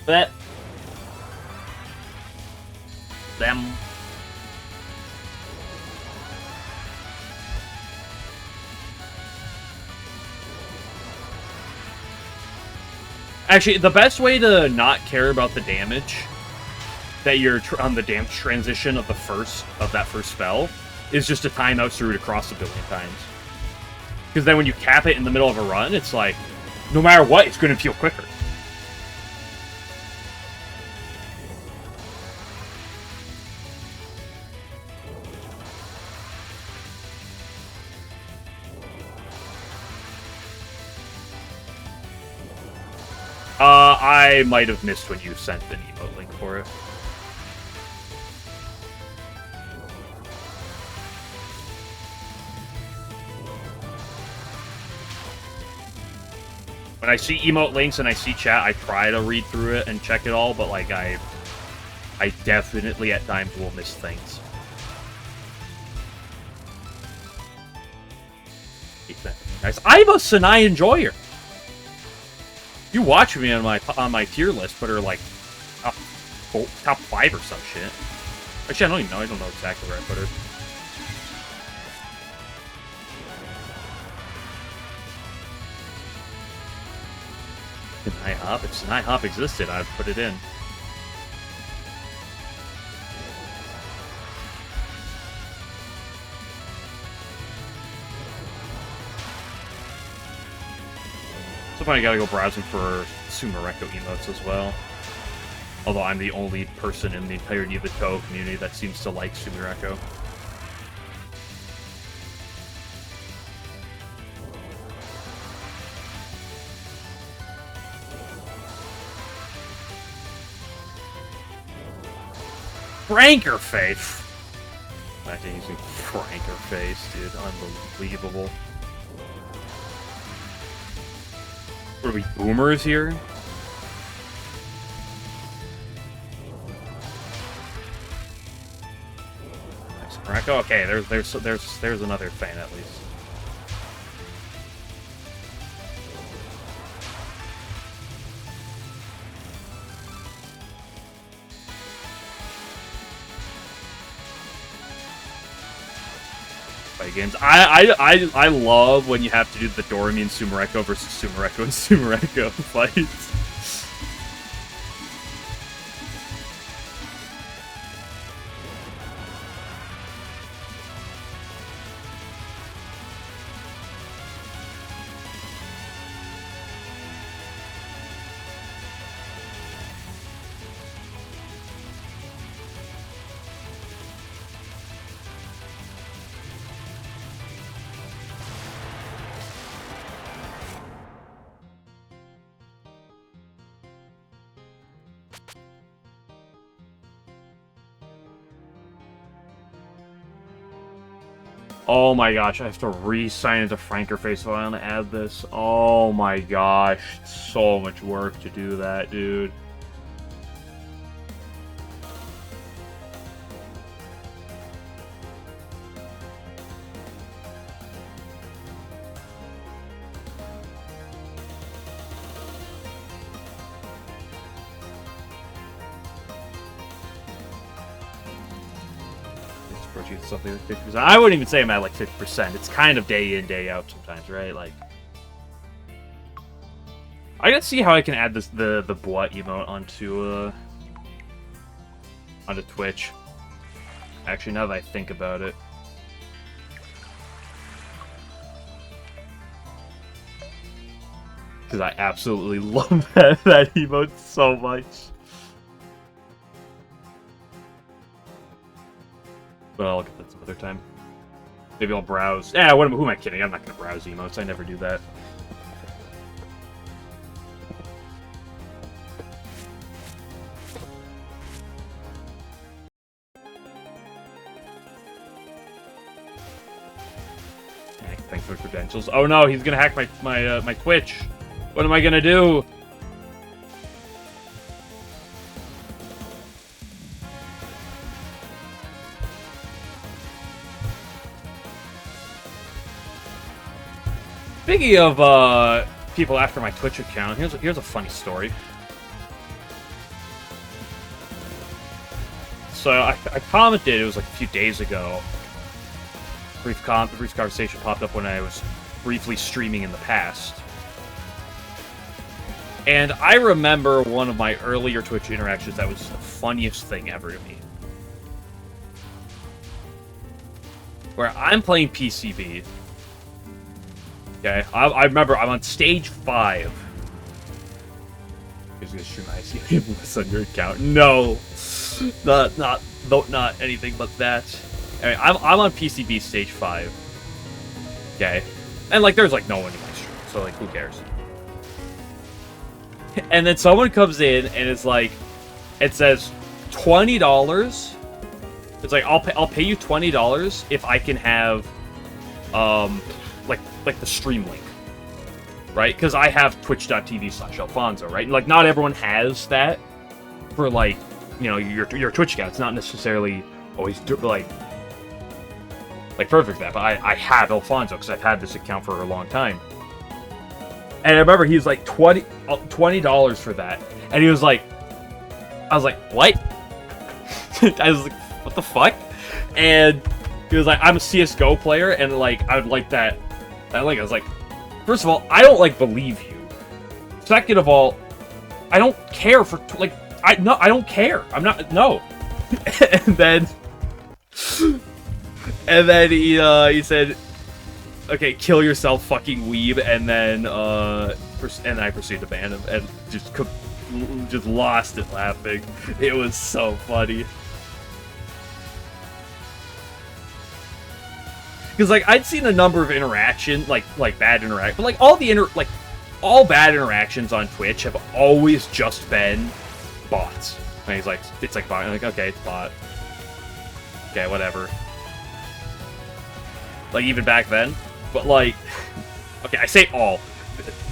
That. Them. Actually, the best way to not care about the damage that you're on the damage transition of that first spell is just to time out through it across a billion times. Because then when you cap it in the middle of a run, it's like, no matter what, it's going to feel quicker. I might have missed when you sent an emote link for it. When I see emote links and I see chat, I try to read through it and check it all, but like I definitely at times will miss things. Guys, I'm a Sanai enjoyer. You watch me on my tier list, but are like top 5 or some shit. Actually, I don't even know. I don't know exactly where I put her. Sanai Hop. If Sanai Hop existed, I'd put it in. So I gotta go browsing for Sumereko emotes as well. Although I'm the only person in the entirety of the Touhou community that seems to like Sumereko. Franker face! Imagine using Franker face, dude. Unbelievable. What are we, boomers here? Nice, Morocco. Okay, there's another fan at least. Games. I love when you have to do the Doremi and Sumereko versus Sumereko and Sumereko fights. Oh my gosh, I have to re-sign into Frankerface if I want to add this. Oh my gosh, so much work to do that, dude. Something like 50%. I wouldn't even say I'm at like 50%. It's kind of day in, day out sometimes, right? Like, I gotta see how I can add this the Bois emote onto Twitch. Actually, now that I think about it, because I absolutely love that emote so much. But I'll look at that some other time. Maybe I'll browse. Yeah, who am I kidding? I'm not going to browse emotes. I never do that. Thanks for the credentials. Oh no, he's going to hack my Twitch. What am I going to do? Speaking of people after my Twitch account, here's a funny story. So I commented, it was like a few days ago. Brief conversation popped up when I was briefly streaming in the past. And I remember one of my earlier Twitch interactions that was the funniest thing ever to me. Where I'm playing PCB. Okay, I remember I'm on stage 5. He's gonna stream ICU on your account. No, not anything but that. Anyway, I'm on PCB stage 5. Okay, and like there's like no one in my stream, so like who cares? And then someone comes in and it's like, it says $20. It's like I'll pay you $20 if I can have like the stream link, right? Because I have twitch.tv/Alfonso, right? And like not everyone has that for like, you know, your Twitch account. It's not necessarily always like perfect for that, but I have Alfonso because I've had this account for a long time. And I remember he was like $20 for that, and he was like, I was like, what? I was like, what the fuck? And he was like, I'm a CS:GO player, and like I would like that. I was like, first of all, I don't like believe you. Second of all, I don't care for like I don't care. I'm not no. and then he said, okay, kill yourself, fucking weeb, and then I proceeded to ban him and just lost it laughing. It was so funny. Because like I'd seen a number of interactions, like bad interact, but like all bad interactions on Twitch have always just been bots. And he's like, it's like bot. I'm like, okay, it's bot. Okay, whatever. Like even back then, but like, okay, I say all.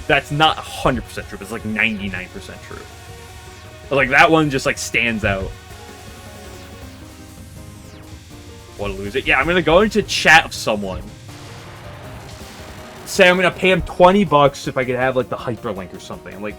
That's not 100% true, but it's like 99% true. But like that one just like stands out. Want to lose it? Yeah, I'm gonna go into chat of someone. Say I'm gonna pay him $20 if I could have like the hyperlink or something. Like,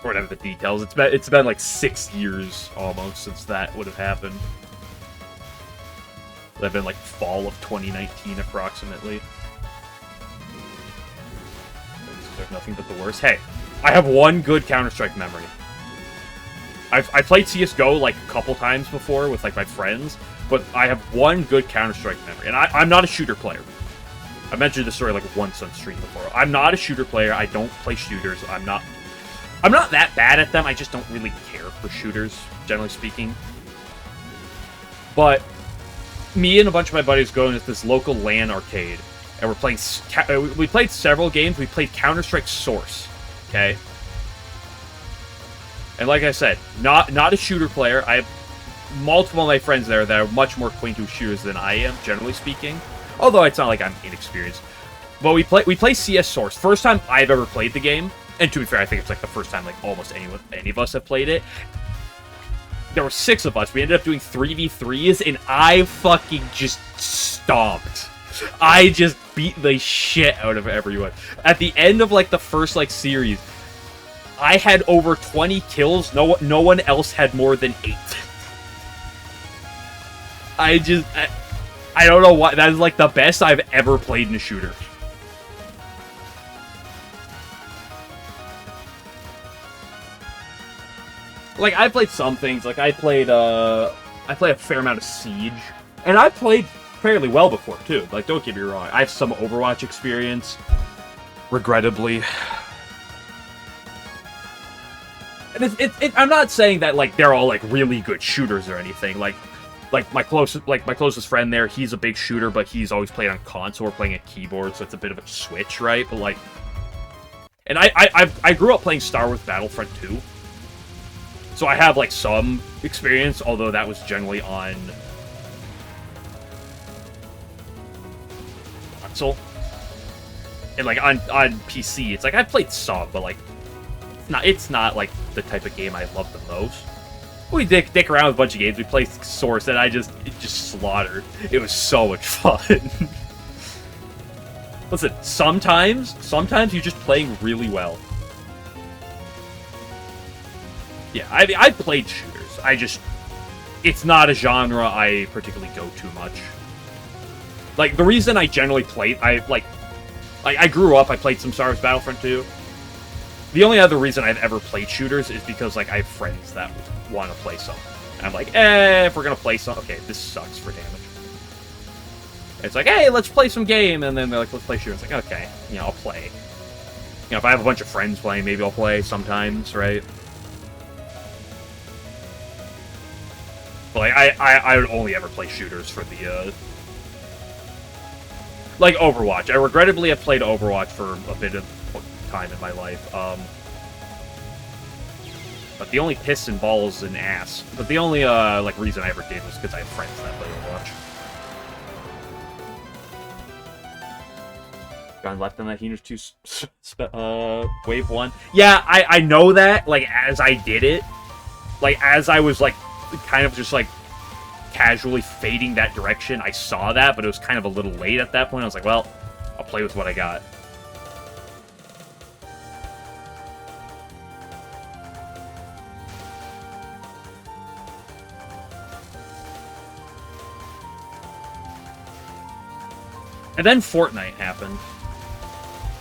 whatever the details. It's been like 6 years almost since that would have happened. That'd been like fall of 2019 approximately. There's nothing but the worst. Hey, I have one good Counter-Strike memory. I played CS:GO like a couple times before with like my friends, but I have one good Counter-Strike memory, and I'm not a shooter player. I mentioned this story like once on stream before. I'm not a shooter player. I don't play shooters. I'm not that bad at them. I just don't really care for shooters, generally speaking. But me and a bunch of my buddies going to this local LAN arcade, and we're playing. We played several games. We played Counter-Strike Source. Okay. And like I said, not a shooter player. I have multiple of my friends there that are much more acquainted with shooters than I am, generally speaking. Although it's not like I'm inexperienced. But we play CS Source. First time I've ever played the game. And to be fair, I think it's like the first time like almost any of us have played it. There were 6 of us. We ended up doing 3v3s, and I fucking just stomped. I just beat the shit out of everyone. At the end of like the first like series, I had over 20 kills. No one else had more than 8. I don't know why. That is like the best I've ever played in a shooter. Like, I played some things. Like, I played a fair amount of Siege. And I played fairly well before, too. Like, don't get me wrong. I have some Overwatch experience. Regrettably. And I'm not saying that, like, they're all, like, really good shooters or anything. Like my closest friend there, he's a big shooter, but he's always played on console or playing a keyboard, so it's a bit of a switch, right? But, like... And I grew up playing Star Wars Battlefront 2. So I have, like, some experience, although that was generally on console. And, like, on PC, it's like, I've played some, but, like, it's not like, the type of game I love the most. We dick around with a bunch of games. We played Source, and it just slaughtered. It was so much fun. Listen, sometimes you're just playing really well. Yeah, I played shooters. It's not a genre I particularly go too much. Like, the reason I generally play, I grew up, I played some Star Wars Battlefront 2. The only other reason I've ever played shooters is because, like, I have friends that want to play some. And I'm like, if we're gonna play some, okay, this sucks for damage. It's like, hey, let's play some game, and then they're like, let's play shooters. It's like, okay, I'll play. If I have a bunch of friends playing, maybe I'll play sometimes, right? But, like, I would only ever play shooters for the, like, Overwatch. I regrettably have played Overwatch for a bit of time in my life. But the only piss and balls and ass. But the only, like, reason I ever did was because I have friends that play Overwatch. Gone left on that Heaters 2 Wave 1. Yeah, I know that, like, as I did it. Like, as I was, like, kind of just, like, casually fading that direction, I saw that, but it was kind of a little late at that point. I was like, well, I'll play with what I got. And then Fortnite happened.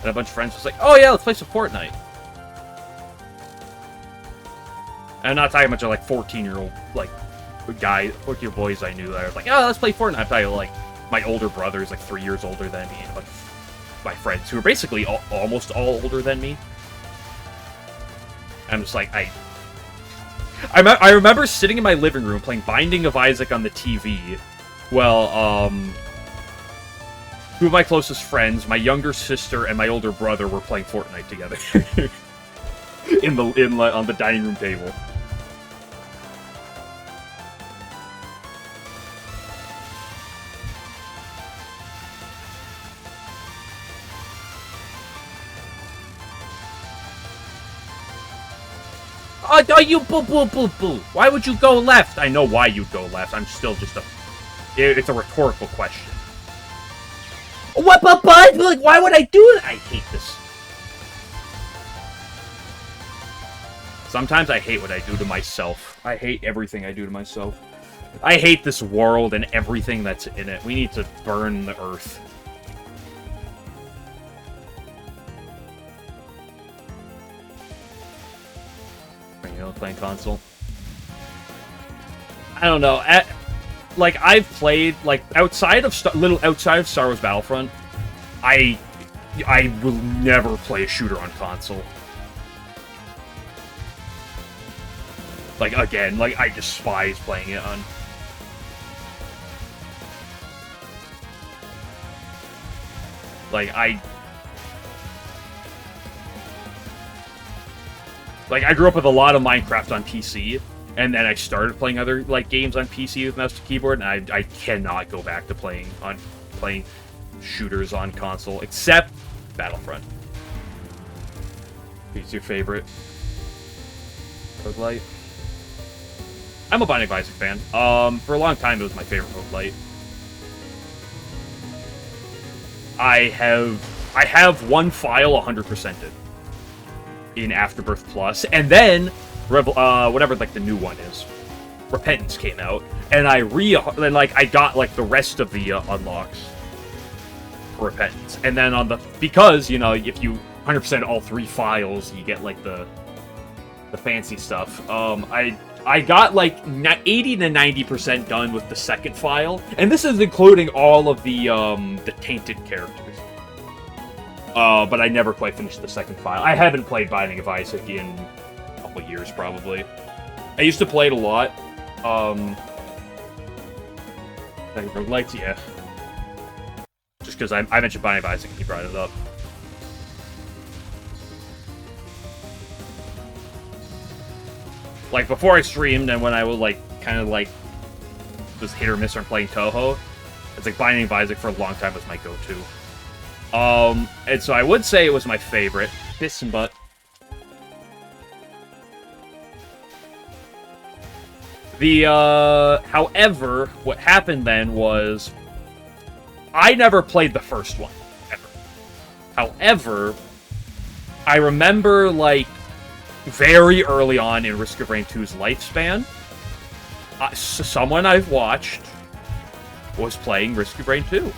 And a bunch of friends was like, oh yeah, let's play some Fortnite. And I'm not talking about like 14-year-old, like, guys, 14-year-old boys I knew that were like, oh, let's play Fortnite. I'm probably like, my older brother is like 3 years older than me, and a bunch of my friends who are basically almost all older than me. I'm just like, I remember sitting in my living room playing Binding of Isaac on the TV. Well, two of my closest friends, my younger sister and my older brother, were playing Fortnite together on the dining room table. Oh, you boo. Why would you go left? I know why you'd go left. I'm still just it's a rhetorical question. What, but, like, why would I do it? I hate this. Sometimes I hate what I do to myself. I hate everything I do to myself. I hate this world and everything that's in it. We need to burn the earth. Playing console. I don't know. Like, I've played, like, outside of Star Wars Battlefront, I will never play a shooter on console. Like, again, like, I despise playing it on... Like, I grew up with a lot of Minecraft on PC, and then I started playing other, like, games on PC with mouse to keyboard, and I cannot go back to playing shooters on console, except Battlefront. Who's your favorite roguelite? I'm a Binding of Isaac fan. For a long time, it was my favorite roguelite. I have one file 100%ed in Afterbirth Plus, and then whatever like the new one is, Repentance came out, and I got like the rest of the unlocks for Repentance, and then because you know if you 100% all 3 files, you get like the fancy stuff. I got like 80 to 90% done with the second file, and this is including all of the tainted characters. But I never quite finished the second file. I haven't played Binding of Isaac in a couple years, probably. I used to play it a lot. Roguelites, yeah. Just because I mentioned Binding of Isaac and he brought it up. Like, before I streamed, and when I was, like, kind of, like, was hit or miss on playing Touhou, it's like Binding of Isaac for a long time was my go-to. And so I would say it was my favorite. Piss and butt. However, what happened then was, I never played the first one, ever. However, I remember, like, very early on in Risk of Rain 2's lifespan, someone I've watched was playing Risk of Rain 2.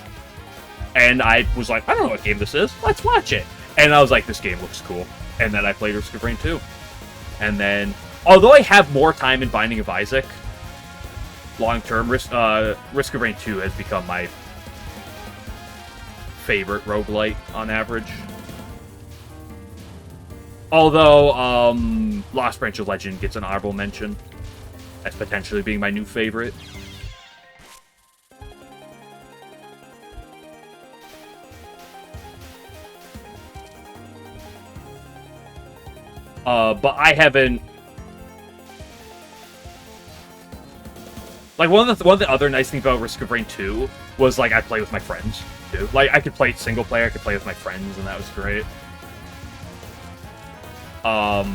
And I was like, I don't know what game this is. Let's watch it. And I was like, this game looks cool. And then I played Risk of Rain 2. And then, although I have more time in Binding of Isaac, long-term, Risk of Rain 2 has become my favorite roguelite on average. Although, Lost Branch of Legend gets an honorable mention as potentially being my new favorite. But I haven't... Like, one of the other nice things about Risk of Rain 2 was, like, I play with my friends, too. Like, I could play single player, I could play with my friends, and that was great. But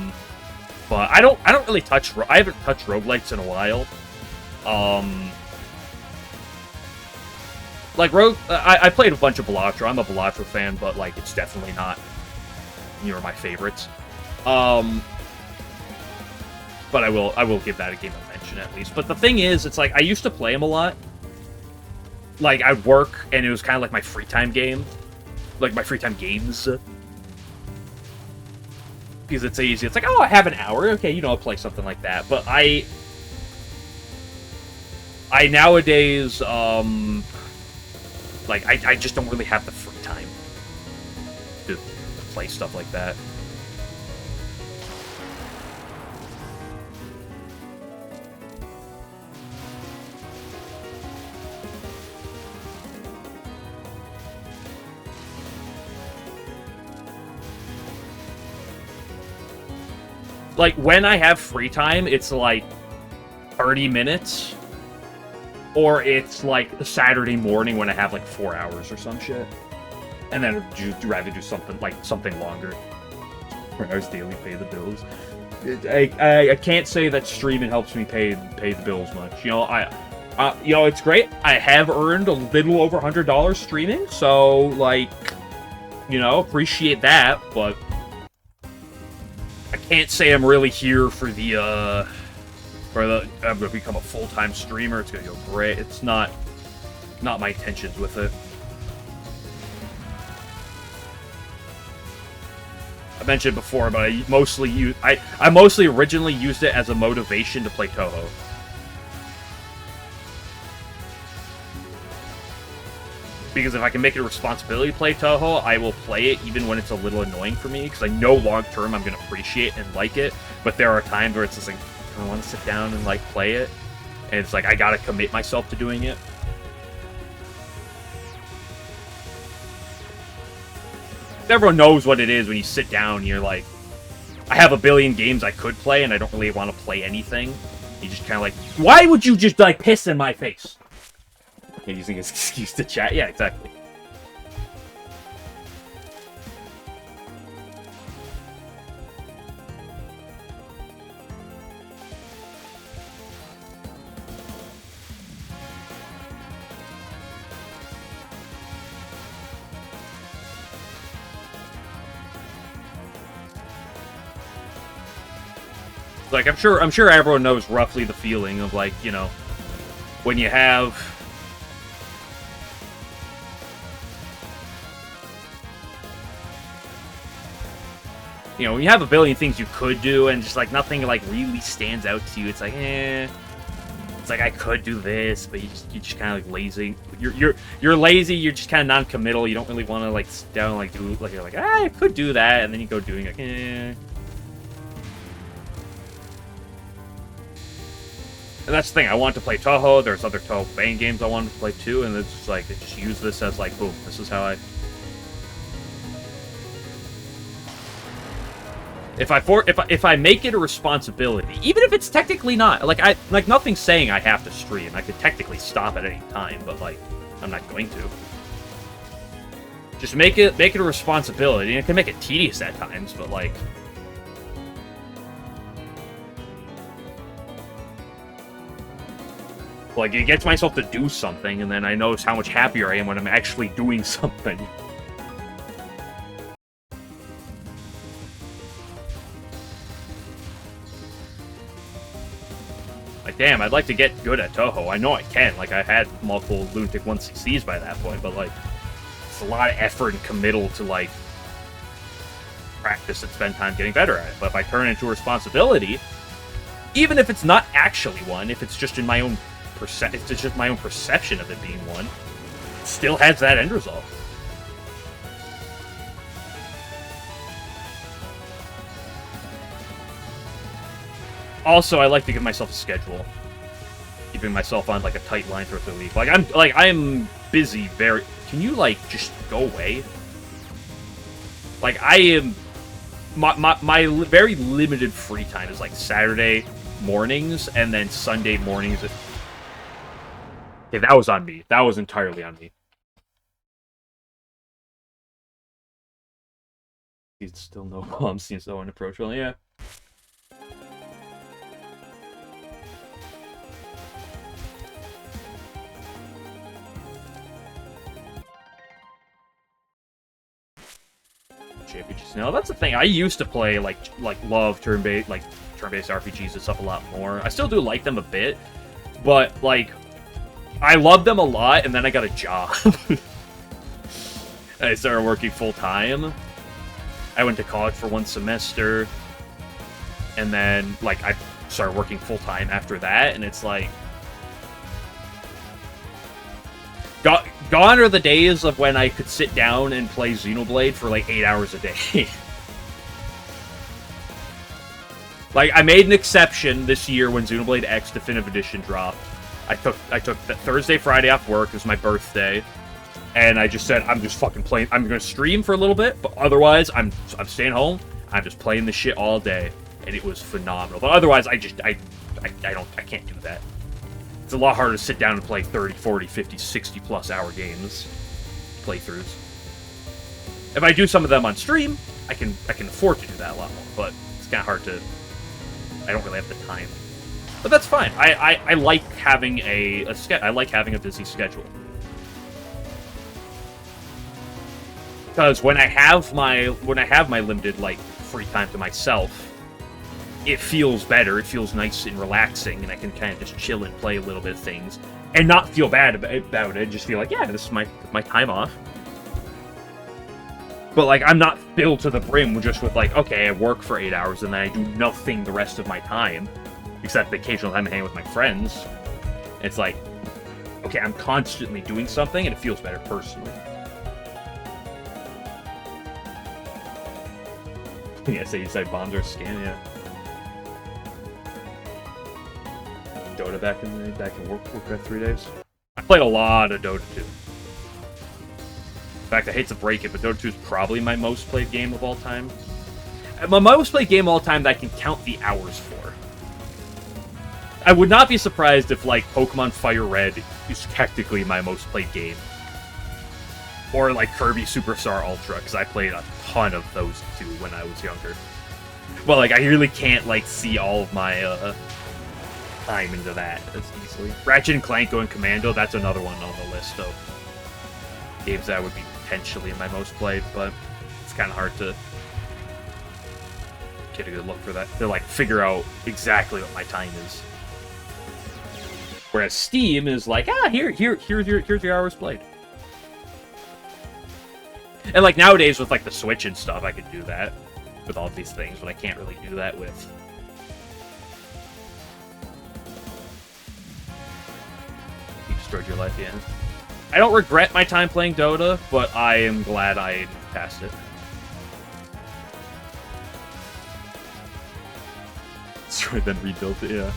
I don't really touch... I haven't touched roguelites in a while. Like, I played a bunch of Balatro. I'm a Balatro fan, but, like, it's definitely not near my favorites. But I will give that a game of mention at least. But the thing is, it's like, I used to play them a lot. Like, I'd work, and it was kind of like my free time game. Like, my free time games. Because it's easy. It's like, oh, I have an hour. Okay, you know, I'll play something like that. But I nowadays, like, I just don't really have the free time to play stuff like that. Like, when I have free time, it's like 30 minutes. Or it's like Saturday morning when I have like 4 hours or some shit. And then I'd rather do something like something longer. 4 hours daily, pay the bills. I can't say that streaming helps me pay the bills much. You know, you know, it's great. I have earned a little over $100 streaming, so like, you know, appreciate that, but I can't say I'm really here for I'm gonna become a full-time streamer. It's gonna go great. It's not my intentions with it. I mentioned before, but I mostly originally used it as a motivation to play Touhou. Because if I can make it a responsibility to play Touhou, I will play it even when it's a little annoying for me, because I know long-term I'm going to appreciate and like it, but there are times where it's just like, I want to sit down and, like, play it, and it's like, I gotta commit myself to doing it. everyone knows what it is when you sit down and you're like, I have a billion games I could play, and I don't really want to play anything. You just kind of like, why would you just, like, piss in my face? And using his excuse to chat. Yeah, exactly. Like, I'm sure everyone knows roughly the feeling of, like, you know, when you have... You know, when you have a billion things you could do, and just, like, nothing, like, really stands out to you, it's like, eh... It's like, I could do this, but you're just kind of, like, lazy. You're lazy, you're just kind of non-committal, you don't really want to, like, sit down and, like, do... Like, you're like, ah, I could do that, and then you go doing, like, eh... And that's the thing, I want to play Touhou, there's other Touhou main games I wanted to play too, and it's just like, just use this as like, boom, this is how I... If I make it a responsibility, even if it's technically not, like nothing's saying I have to stream, I could technically stop at any time, but like, I'm not going to. Just make it a responsibility, and it can make it tedious at times, but like... Like, it gets myself to do something, and then I notice how much happier I am when I'm actually doing something. Like, damn, I'd like to get good at Touhou. I know I can. Like, I had multiple Lunatic 160s by that point, but, like, it's a lot of effort and committal to, like, practice and spend time getting better at it. But if I turn it into a responsibility, even if it's not actually one, if it's just in my own it's just my own perception of it being one, it still has that end result. Also, I like to give myself a schedule, keeping myself on like a tight line throughout the week. Like I'm busy. Very. Can you like just go away? Like I am. My very limited free time is like Saturday mornings and then Sunday mornings. Okay, that was on me. That was entirely on me. He's still no calm, seems so unapproachable. Yeah. Championships. No, that's the thing. I used to play love turn-based RPGs and stuff a lot more. I still do like them a bit, but like. I loved them a lot, and then I got a job. I started working full-time. I went to college for 1 semester, and then, like, I started working full-time after that, and it's like... Gone are the days of when I could sit down and play Xenoblade for, like, 8 hours a day. Like, I made an exception this year when Xenoblade X Definitive Edition dropped. I took that Thursday, Friday off work. It was my birthday, and I just said I'm just fucking playing. I'm gonna stream for a little bit, but otherwise I'm staying home. I'm just playing this shit all day, and it was phenomenal. But otherwise, I can't do that. It's a lot harder to sit down and play 30, 40, 50, 60 plus hour games, playthroughs. If I do some of them on stream, I can afford to do that a lot more. But it's kind of hard to. I don't really have the time. But that's fine. I like having I like having a busy schedule. Because when I have my limited like free time to myself, it feels better. It feels nice and relaxing, and I can kind of just chill and play a little bit of things and not feel bad about it. Just feel like, yeah, this is my time off. But like I'm not filled to the brim just with like, okay, I work for 8 hours and then I do nothing the rest of my time. Except the occasional time I hang with my friends. It's like, okay, I'm constantly doing something, and it feels better personally. Yeah, so you say bombs are a scam, yeah. Dota back in work at 3 days. I played a lot of Dota too. fact, I hate to break it, but Dota 2 is probably my most played game of all time. My most played game of all time that I can count the hours for. I would not be surprised if, like, Pokemon Fire Red is technically my most played game. Or, like, Kirby Superstar Ultra, because I played a ton of those two when I was younger. Well, like, I really can't, like, see all of my, time into that as easily. Ratchet and Clank going Commando, that's another one on the list of games that would be potentially my most played, but it's kind of hard to get a good look for that. To, like, figure out exactly what my time is. Whereas Steam is like, here's your hours played. And, like, nowadays with, like, the Switch and stuff, I could do that with all of these things, but I can't really do that with... You destroyed your life, yeah. I don't regret my time playing Dota, but I am glad I passed it. Destroyed, then rebuilt it, yeah.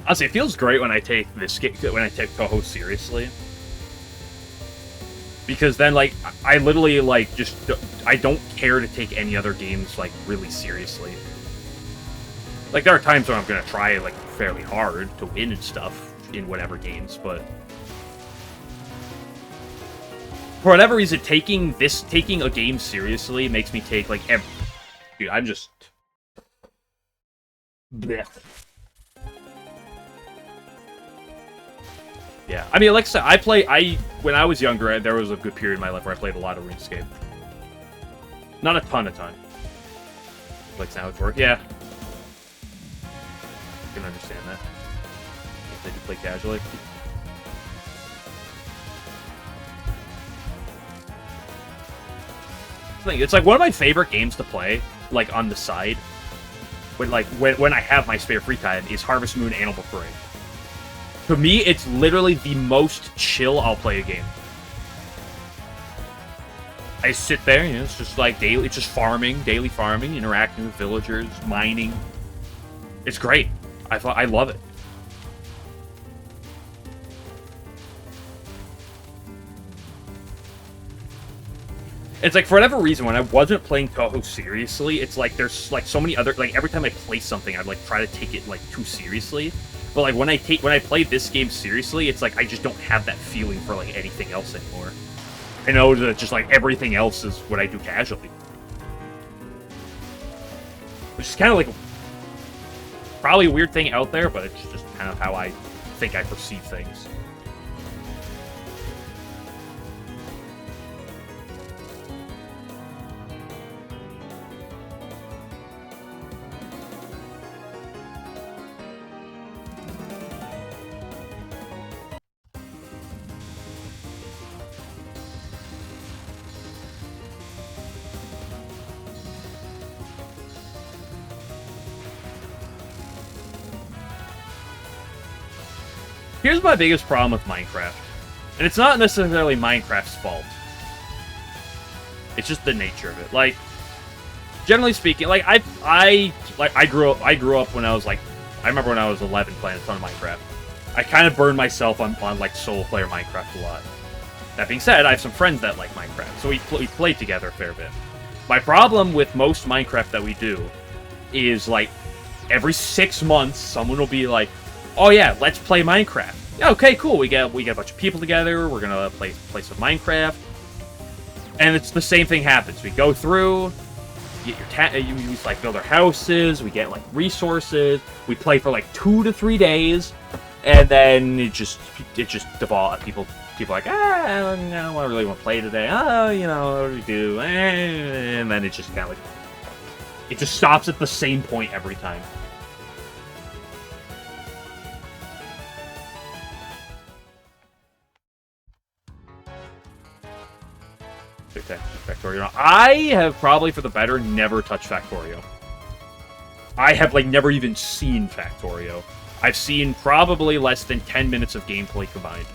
Honestly, it feels great when I take Touhou seriously, because then, like, I literally, like, I don't care to take any other games, like, really seriously. Like, there are times when I'm gonna try, like, fairly hard to win and stuff in whatever games, but for whatever reason, taking a game seriously makes me take, like, dude, I'm just... Blech. Yeah, I mean, like I said, when I was younger, there was a good period in my life where I played a lot of RuneScape. Not a ton. Like, now it's work. Yeah. I can understand that. If they do play casually. It's like one of my favorite games to play, like, on the side, when I have my spare free time, is Harvest Moon Animal Parade. To me, it's literally the most chill I'll play a game. I sit there, you know, it's just like daily, it's just daily farming, interacting with villagers, mining. It's great. I love it. It's like, for whatever reason, when I wasn't playing Touhou seriously, it's like there's like so many other, like, every time I play something, I'd like try to take it like too seriously. But, like, when I play this game seriously, it's like I just don't have that feeling for, like, anything else anymore. I know that just, like, everything else is what I do casually. Which is kind of, like, probably a weird thing out there, but it's just kind of how I think I perceive things. Here's my biggest problem with Minecraft. And it's not necessarily Minecraft's fault. It's just the nature of it. Like, generally speaking, like, I grew up when I was, like, I remember when I was 11 playing a ton of Minecraft. I kind of burned myself on like, solo player Minecraft a lot. That being said, I have some friends that like Minecraft, so we played together a fair bit. My problem with most Minecraft that we do is, like, every 6 months, someone will be like, oh yeah, let's play Minecraft. Yeah, okay, cool. We get a bunch of people together. We're gonna play some Minecraft, and it's the same thing happens. We go through, get your you like build our houses. We get like resources. We play for like 2 to 3 days, and then it just devolves. People are like, I don't really want to play today. Oh, you know, what do we do? And then it just kind of like it just stops at the same point every time. Factorio. I have probably, for the better, never touched Factorio. I have, like, never even seen Factorio. I've seen probably less than 10 minutes of gameplay combined.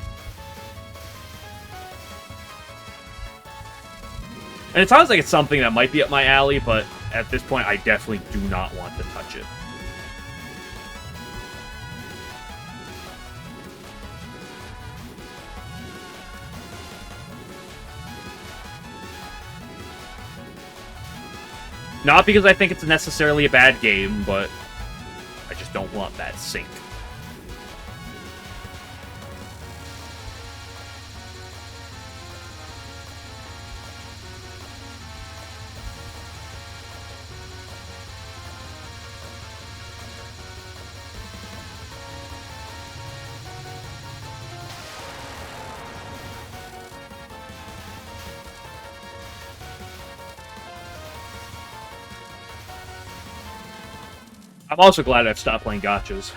And it sounds like it's something that might be up my alley, but at this point, I definitely do not want to touch it. Not because I think it's necessarily a bad game, but I just don't want that sync. I'm also glad I've stopped playing gachas.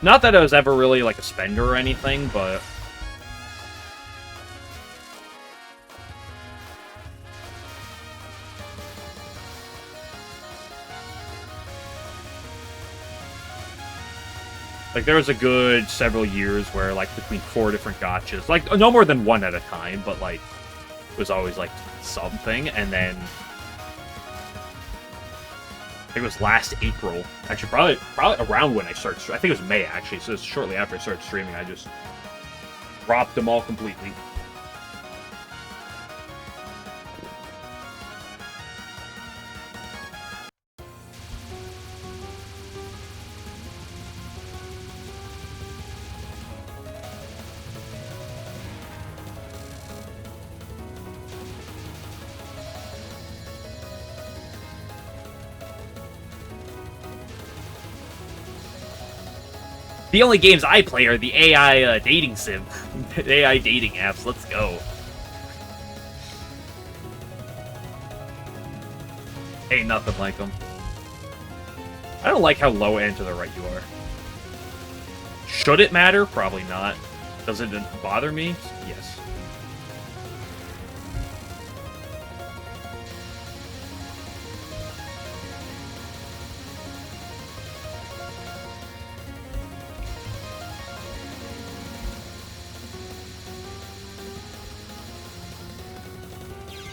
Not that I was ever really, like, a spender or anything, but... like, there was a good several years where, like, between 4 different gachas, like, no more than one at a time, but, like, it was always, like, something, and then... I think it was last April. Actually, probably around when I started. I think it was May, actually. So it was shortly after I started streaming, I just dropped them all completely. The only games I play are the AI dating sim. AI dating apps. Let's go. Ain't nothing like them. I don't like how low and to the right you are. Should it matter? Probably not. Does it bother me? Yes.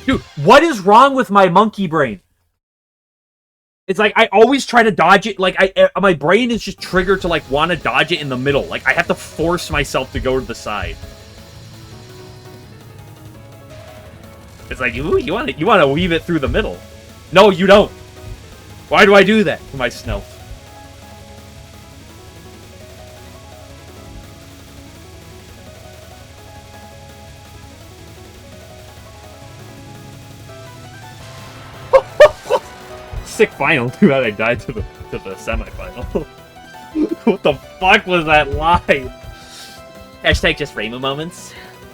Dude, what is wrong with my monkey brain? It's like, I always try to dodge it, like, my brain is just triggered to, like, want to dodge it in the middle. Like, I have to force myself to go to the side. It's like, ooh, you want to weave it through the middle. No, you don't. Why do I do that to myself? Sick final. Too bad I died to the semifinal. What the fuck was that lie? Hashtag just Rainbow moments.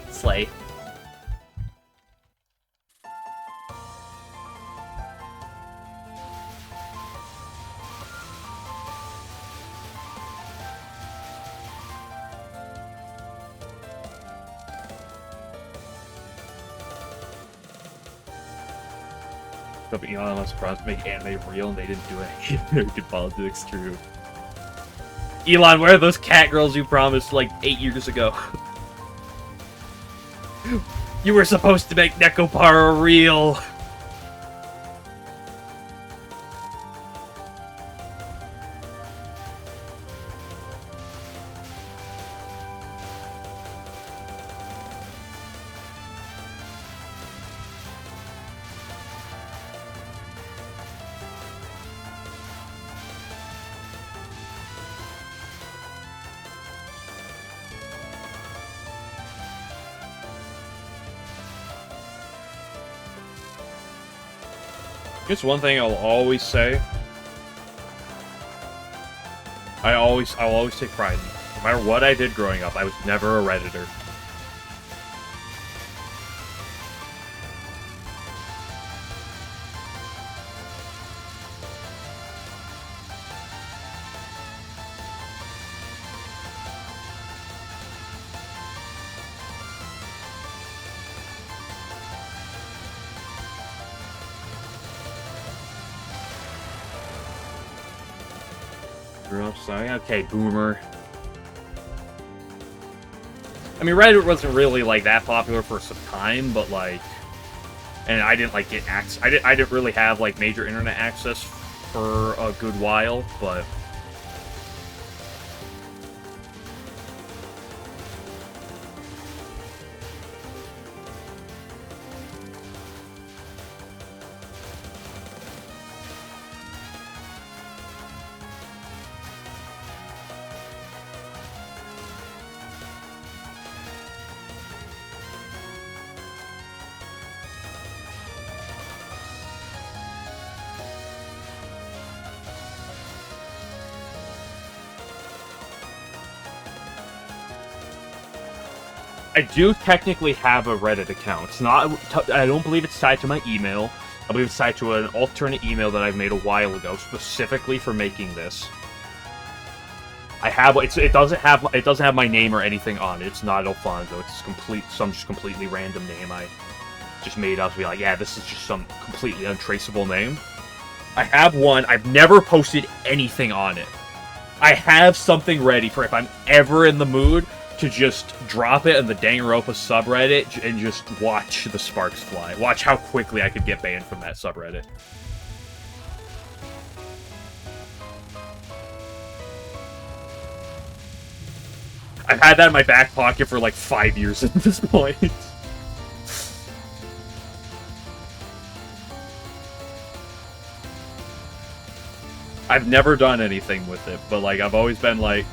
Slay. But Elon Musk promised to make anime real, and they didn't do it. American politics, true. Elon, where are those cat girls you promised like 8 years ago? You were supposed to make Nekopara real. It's one thing I'll always say. I'll always take pride in it. No matter what I did growing up, I was never a Redditor. grew up, so okay, boomer. I mean, Reddit wasn't really, like, that popular for some time, but, like... And I didn't, like, get access... I didn't really have, like, major internet access for a good while, but... I do technically have a Reddit account. It's not. I don't believe it's tied to my email. I believe it's tied to an alternate email that I've made a while ago, specifically for making this. I have. It doesn't have my name or anything on it. It's not Alfonso. It's some just completely random name I just made up to be like, yeah, this is just some completely untraceable name. I have one. I've never posted anything on it. I have something ready for if I'm ever in the mood to just drop it in the Danganronpa subreddit and just watch the sparks fly. Watch how quickly I could get banned from that subreddit. I've had that in my back pocket for like 5 years at this point. I've never done anything with it, but like I've always been like,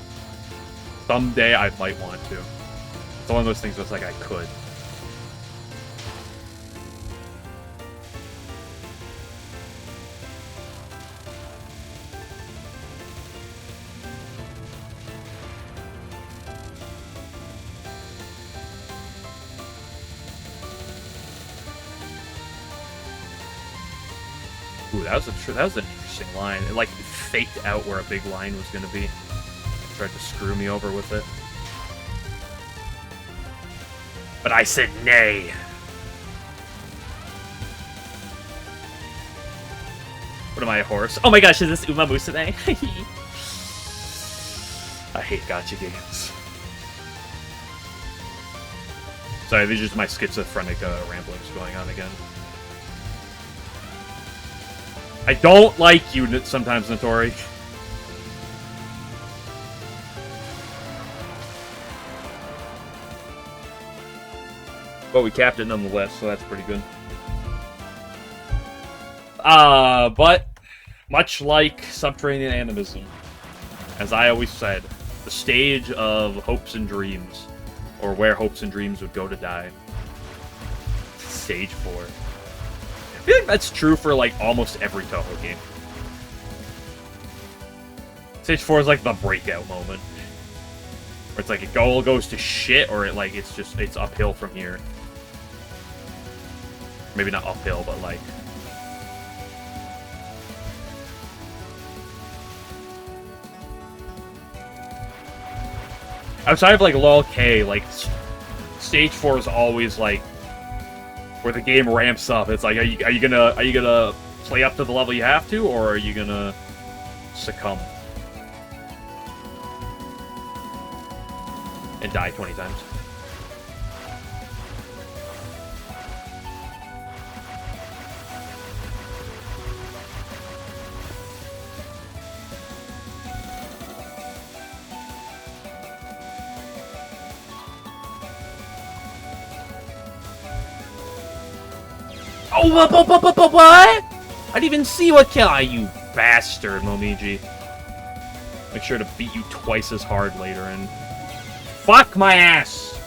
someday I might want to. It's one of those things where it's like I could. Ooh, that was an interesting line. It like faked out where a big line was going to be. Tried to screw me over with it. But I said nay. What am I, a horse? Oh my gosh, is this Uma Musume? I hate gacha games. Sorry, these are just my schizophrenic ramblings going on again. I don't like you sometimes, Notori. But we capped it nonetheless, so that's pretty good. But much like Subterranean Animism, as I always said, the stage of hopes and dreams, or where hopes and dreams would go to die. Stage 4. I feel like that's true for like almost every Touhou game. Stage 4 is like the breakout moment. Where it's like it all goes to shit, or it's uphill from here. Maybe not uphill, but like... Outside of like LOL K, like stage 4 is always like where the game ramps up. It's like, are you gonna play up to the level you have to, or are you gonna succumb and die 20 times? Oh, what? I didn't even see what kill. You bastard, Momiji. Make sure to beat you twice as hard later and fuck my ass.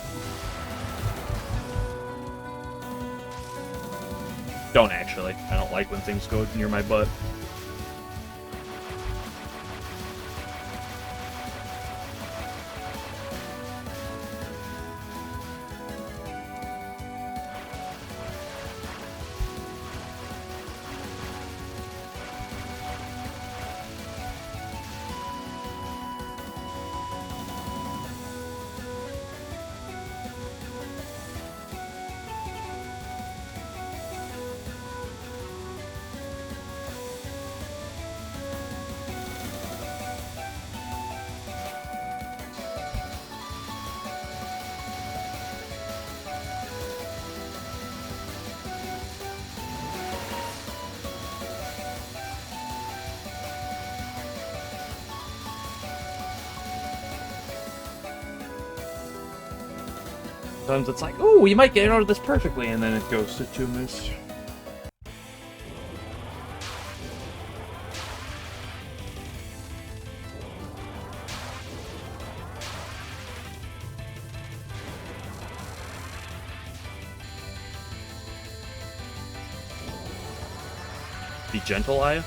Don't actually. I don't like when things go near my butt. Sometimes it's like, oh, you might get out of this perfectly, and then it goes to 2 miss. Be gentle, Ayaya.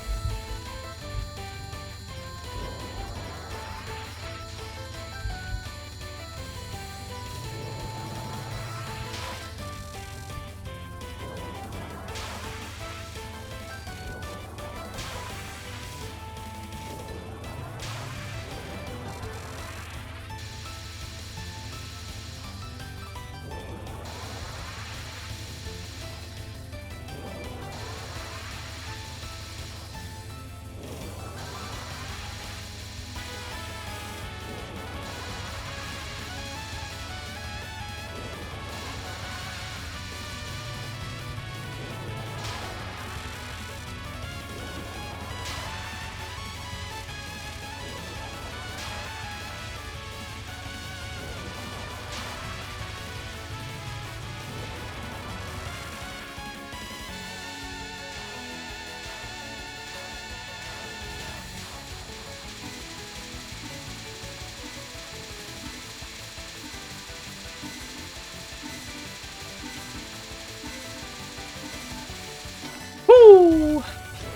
Woo!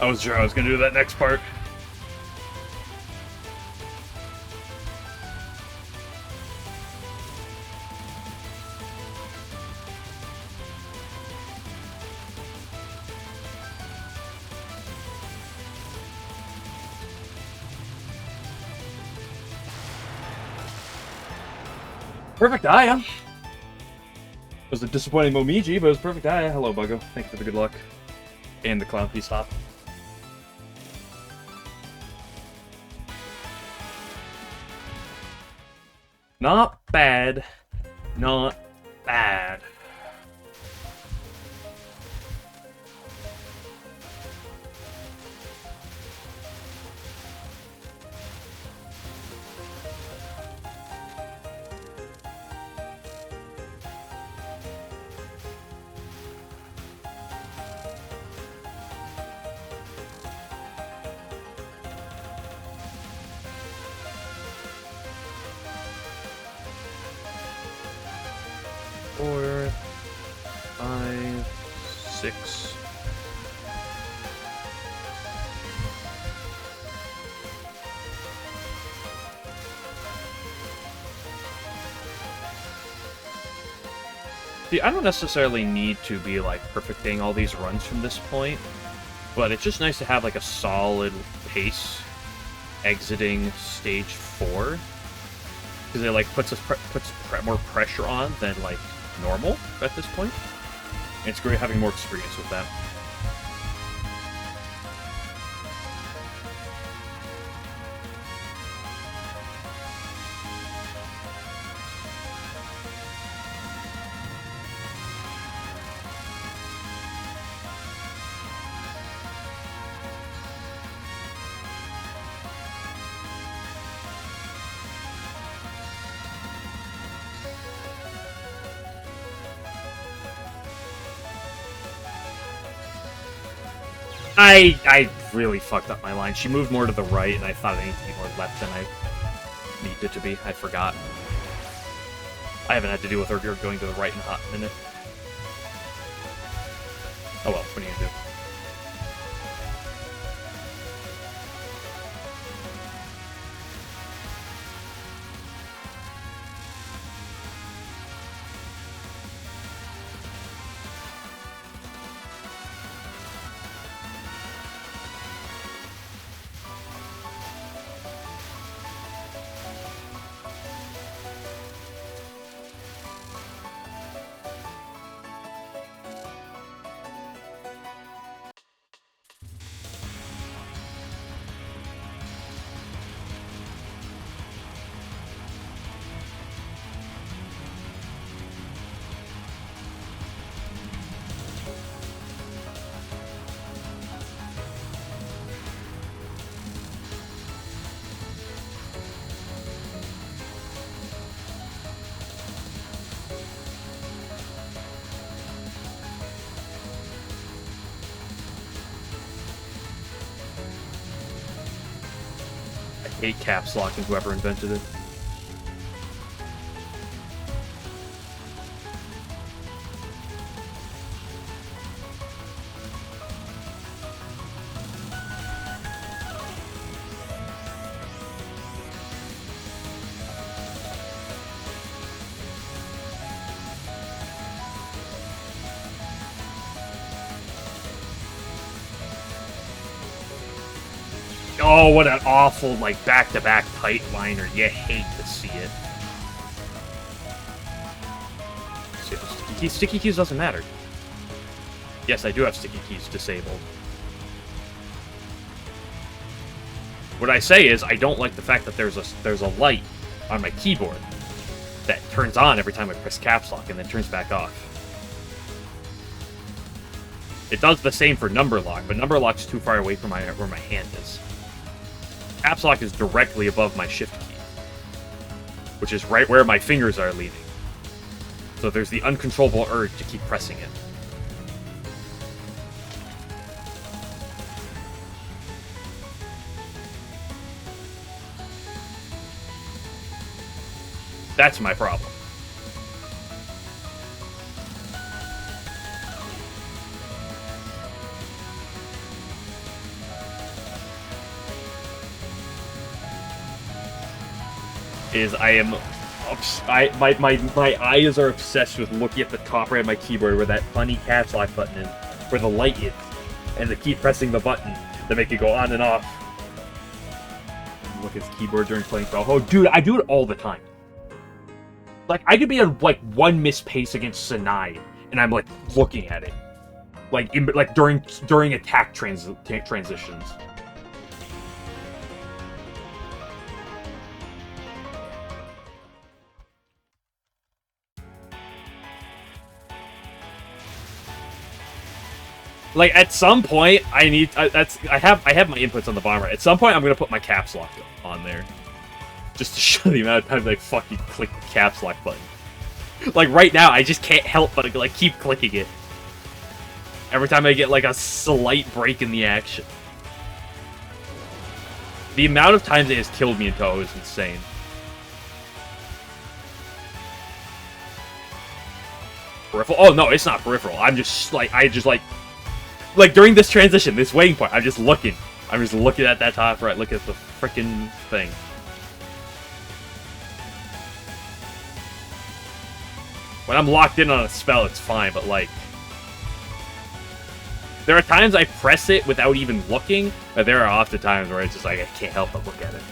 I was sure I was going to do that next part. Perfect Ayaya. It was a disappointing Momiji, but it was perfect Ayaya. Hello, Buggo. Thank you for the good luck. And the clown piece hop. Not bad. Not bad. Four, 5, 6. See, I don't necessarily need to be, like, perfecting all these runs from this point, but it's just nice to have, like, a solid pace exiting stage 4, because it, like, puts more pressure on than, like, normal at this point. And it's great having more experience with that. I really fucked up my line. She moved more to the right, and I thought it needed to be more left than I needed it to be. I forgot. I haven't had to deal with her going to the right in a hot minute. Oh well, what are you gonna do? hate caps lock and whoever invented it. Oh, what an awful, like, back-to-back tight liner. You hate to see it. Sticky keys doesn't matter. Yes, I do have sticky keys disabled. What I say is, I don't like the fact that there's a light on my keyboard that turns on every time I press caps lock and then turns back off. It does the same for number lock, but number lock's too far away from where my hand is. Caps lock is directly above my shift key, which is right where my fingers are leaning. So there's the uncontrollable urge to keep pressing it. That's my problem. My eyes are obsessed with looking at the top right of my keyboard where that funny caps lock button is, where the light is, and to keep pressing the button to make it go on and off. Look at his keyboard during playing Touhou. Oh, dude, I do it all the time. Like, I could be on, like, one miss pace against Sanai, and I'm, like, looking at it. Like, during attack transitions. Like, at some point, I have my inputs on the bottom right. At some point, I'm gonna put my caps lock on there, just to show the amount of times I fucking click the caps lock button. Like right now, I just can't help but like keep clicking it every time I get like a slight break in the action. The amount of times it has killed me in Touhou is insane. Peripheral? Oh no, it's not peripheral. I'm just like like during this transition, this waiting point, I'm just looking at that top right. Look at the frickin' thing. When I'm locked in on a spell, it's fine, but like, there are times I press it without even looking, but there are often times where it's just like I can't help but look at it.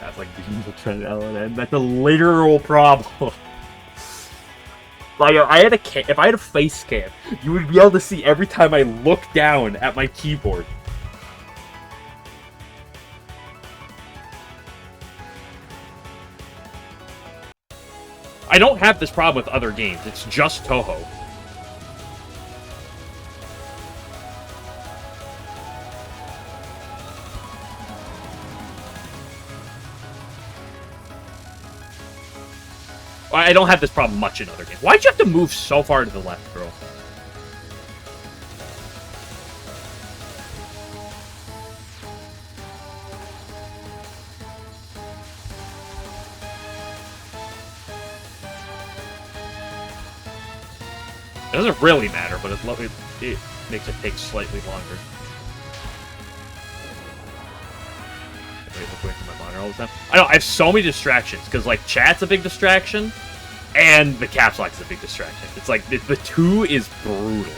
That's like the trend LNN. That's a literal problem. Like, if I had a face cam, you would be able to see every time I look down at my keyboard. I don't have this problem with other games. It's just Touhou. I don't have this problem much in other games. Why'd you have to move so far to the left, girl? It doesn't really matter, but it makes it take slightly longer. Look away from my monitor all the time. I know, I have so many distractions, because, like, chat's a big distraction, and the caps lock's a big distraction. It's like, the two is brutal.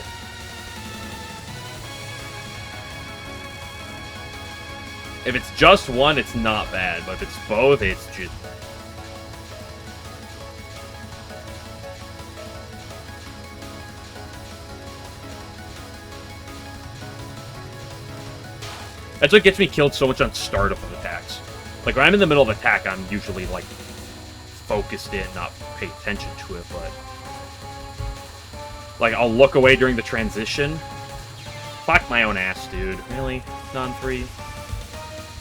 If it's just one, it's not bad, but if it's both, it's just... That's what gets me killed so much on startup of attacks. Like, when I'm in the middle of attack, I'm usually, like, focused in, not pay attention to it, but... Like, I'll look away during the transition. Fuck my own ass, dude. Really? Non-3?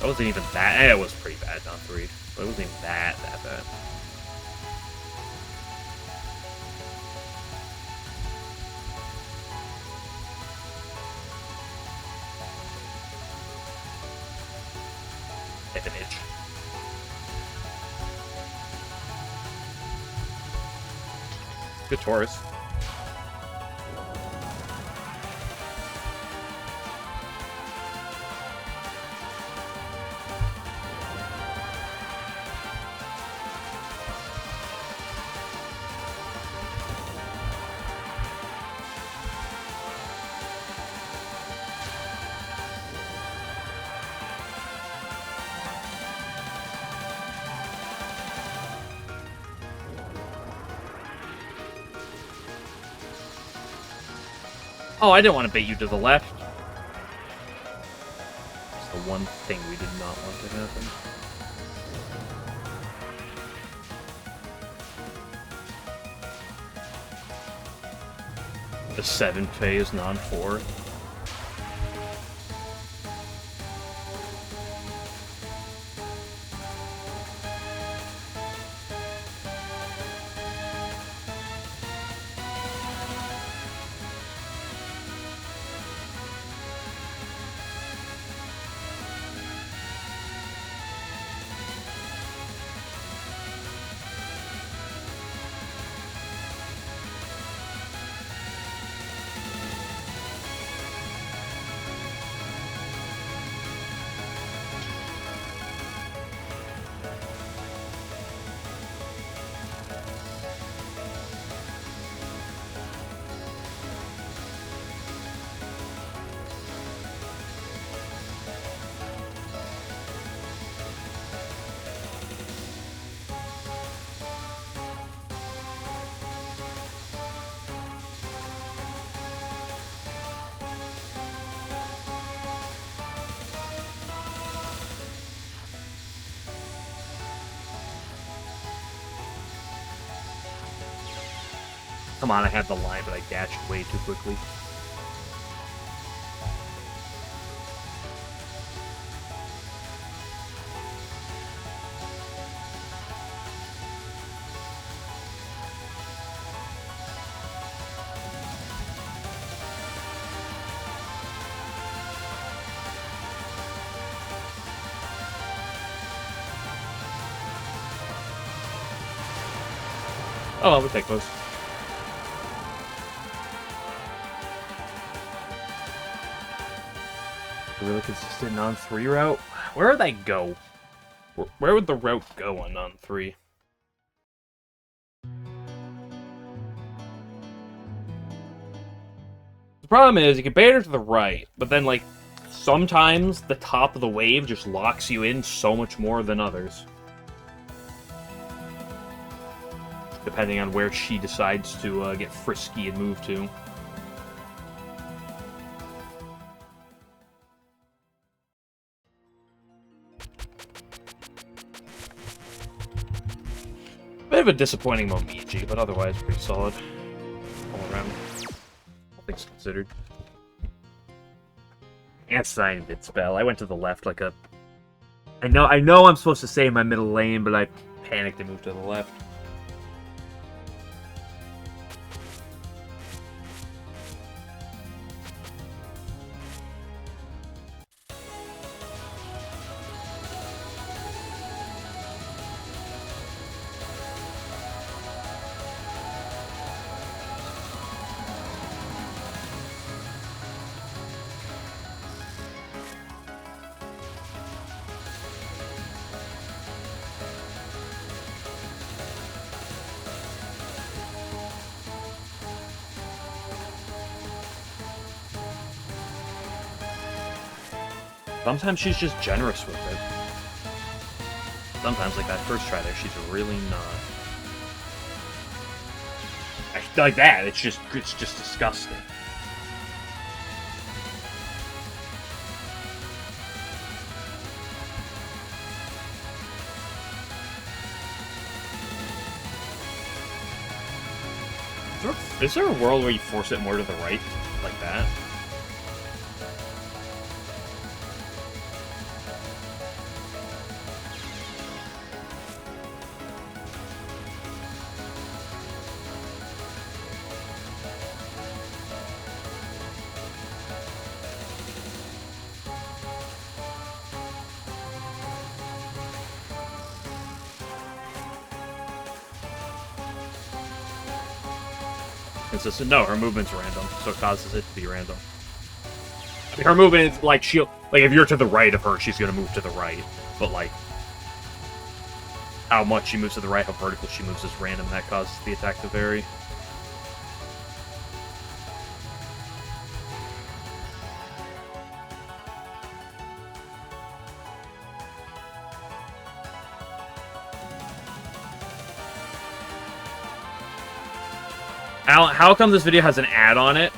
That wasn't even that... it was pretty bad, non-3. But it wasn't even that bad. Pippinage. Good Taurus. Oh, I didn't want to bait you to the left. It's the one thing we did not want to happen. The 7 phase non-4. Come on, I had the line, but I dashed way too quickly. Oh, well, we'll take those. A really consistent non-3 route? Where would that go? Where would the route go on non-3? The problem is, you can bait her to the right, but then, like, sometimes the top of the wave just locks you in so much more than others. Depending on where she decides to get frisky and move to. Bit of a disappointing Momiji, but otherwise pretty solid all around. All things considered. And sign did spell. I went to the left like a... I know I'm supposed to stay in my middle lane, but I panicked and moved to the left. Sometimes she's just generous with it. Sometimes, like that first try there, she's really not. Like that, it's just disgusting. Is there a world where you force it more to the right, like that? consistent. No, her movement's random, so it causes it to be random. I mean, her movement is like like if you're to the right of her, she's gonna move to the right. But like how much she moves to the right, how vertical she moves is random, and that causes the attack to vary. How come this video has an ad on it?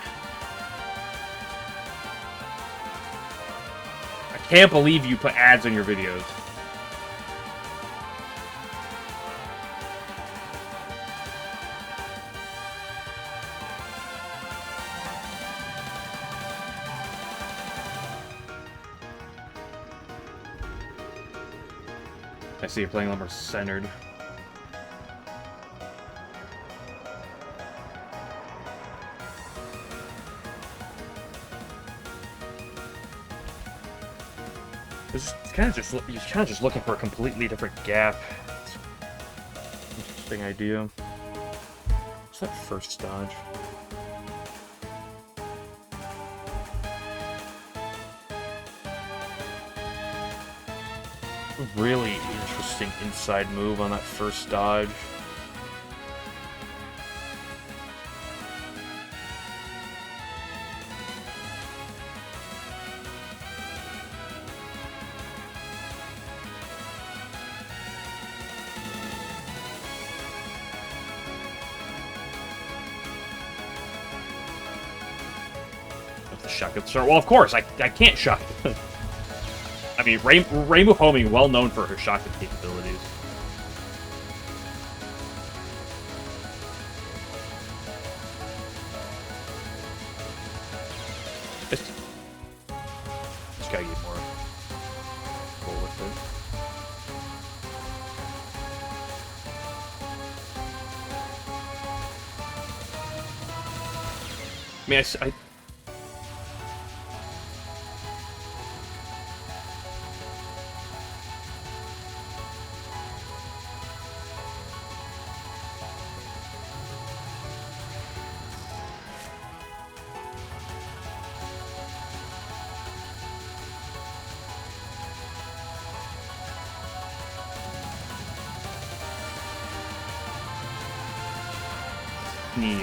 I can't believe you put ads on your videos. I see you're playing a little more centered. It's kind of just you're kind of just looking for a completely different gap. Interesting idea. What's that first dodge? Really interesting inside move on that first dodge. Shotgun start. Well, of course, I can't shotgun. I mean, Rainbow Homing, well known for her shotgun capabilities. Just gotta get more cool with it. I mean,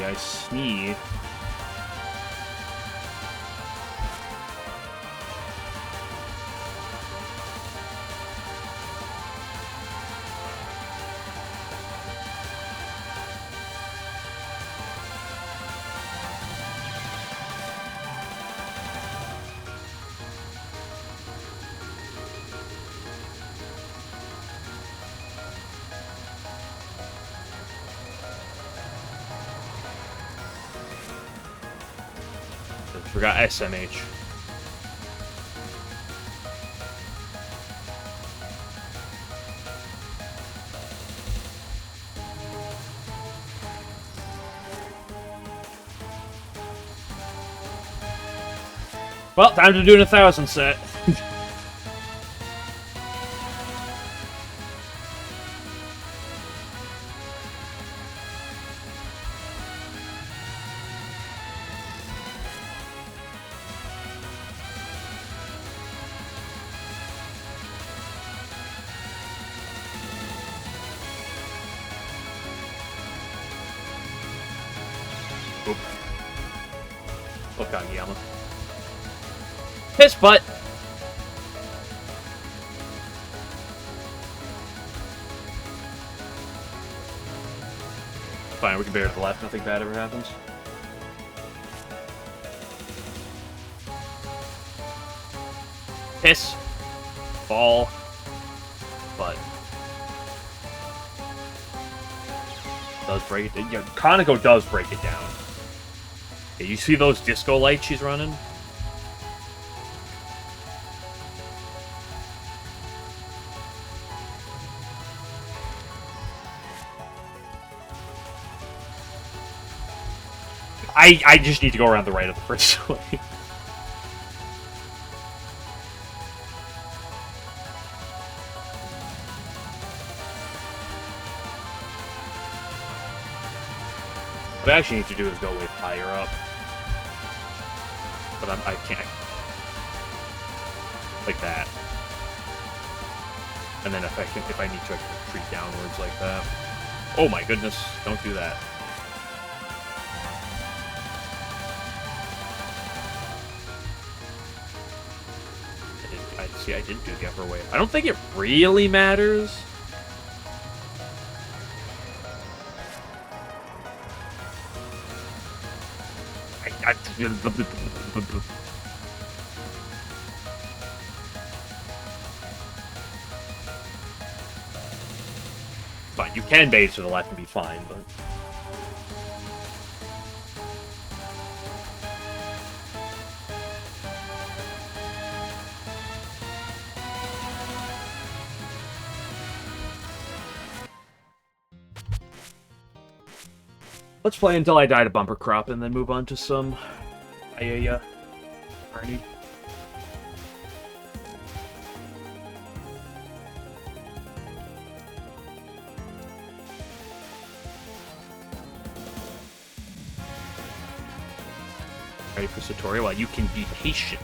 I sneeze. Forgot SMH. Well, time to do an 1,000 set. Look out, Yama. Piss butt! Fine, we can bear to the left, nothing bad ever happens. Piss. Ball. Butt. Does break it. Yeah, Kaneko does break it down. Yeah, you see those disco lights she's running? I just need to go around the right of the first lane. What I actually need to do is go way higher up. But I can't. Like that. And then if I need to, I can retreat downwards like that. Oh my goodness, don't do that. I didn't do the upper wave. I don't think it really matters. Fine, you can base to the left and be fine, but... Let's play until I die to bumper crop and then move on to some Ayaya Arnie. Ready for Satori? Well, you can be patient.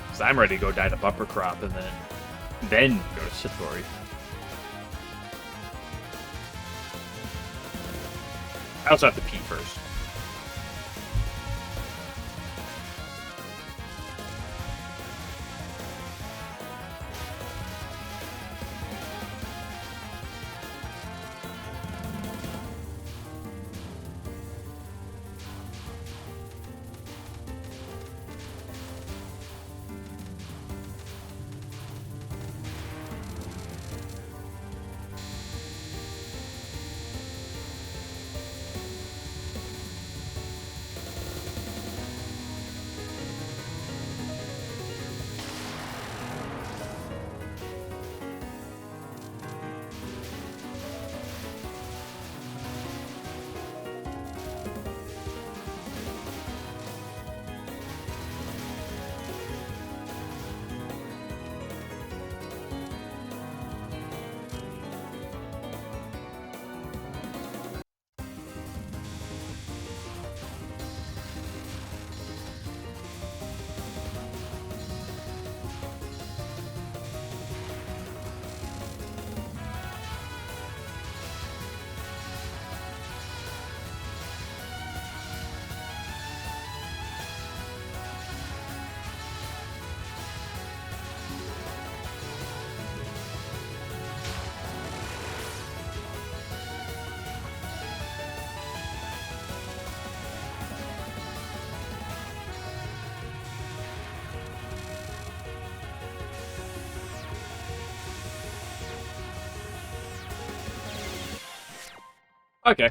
Because I'm ready to go die to bumper crop and then go to Satori. I also have to pee first. Okay.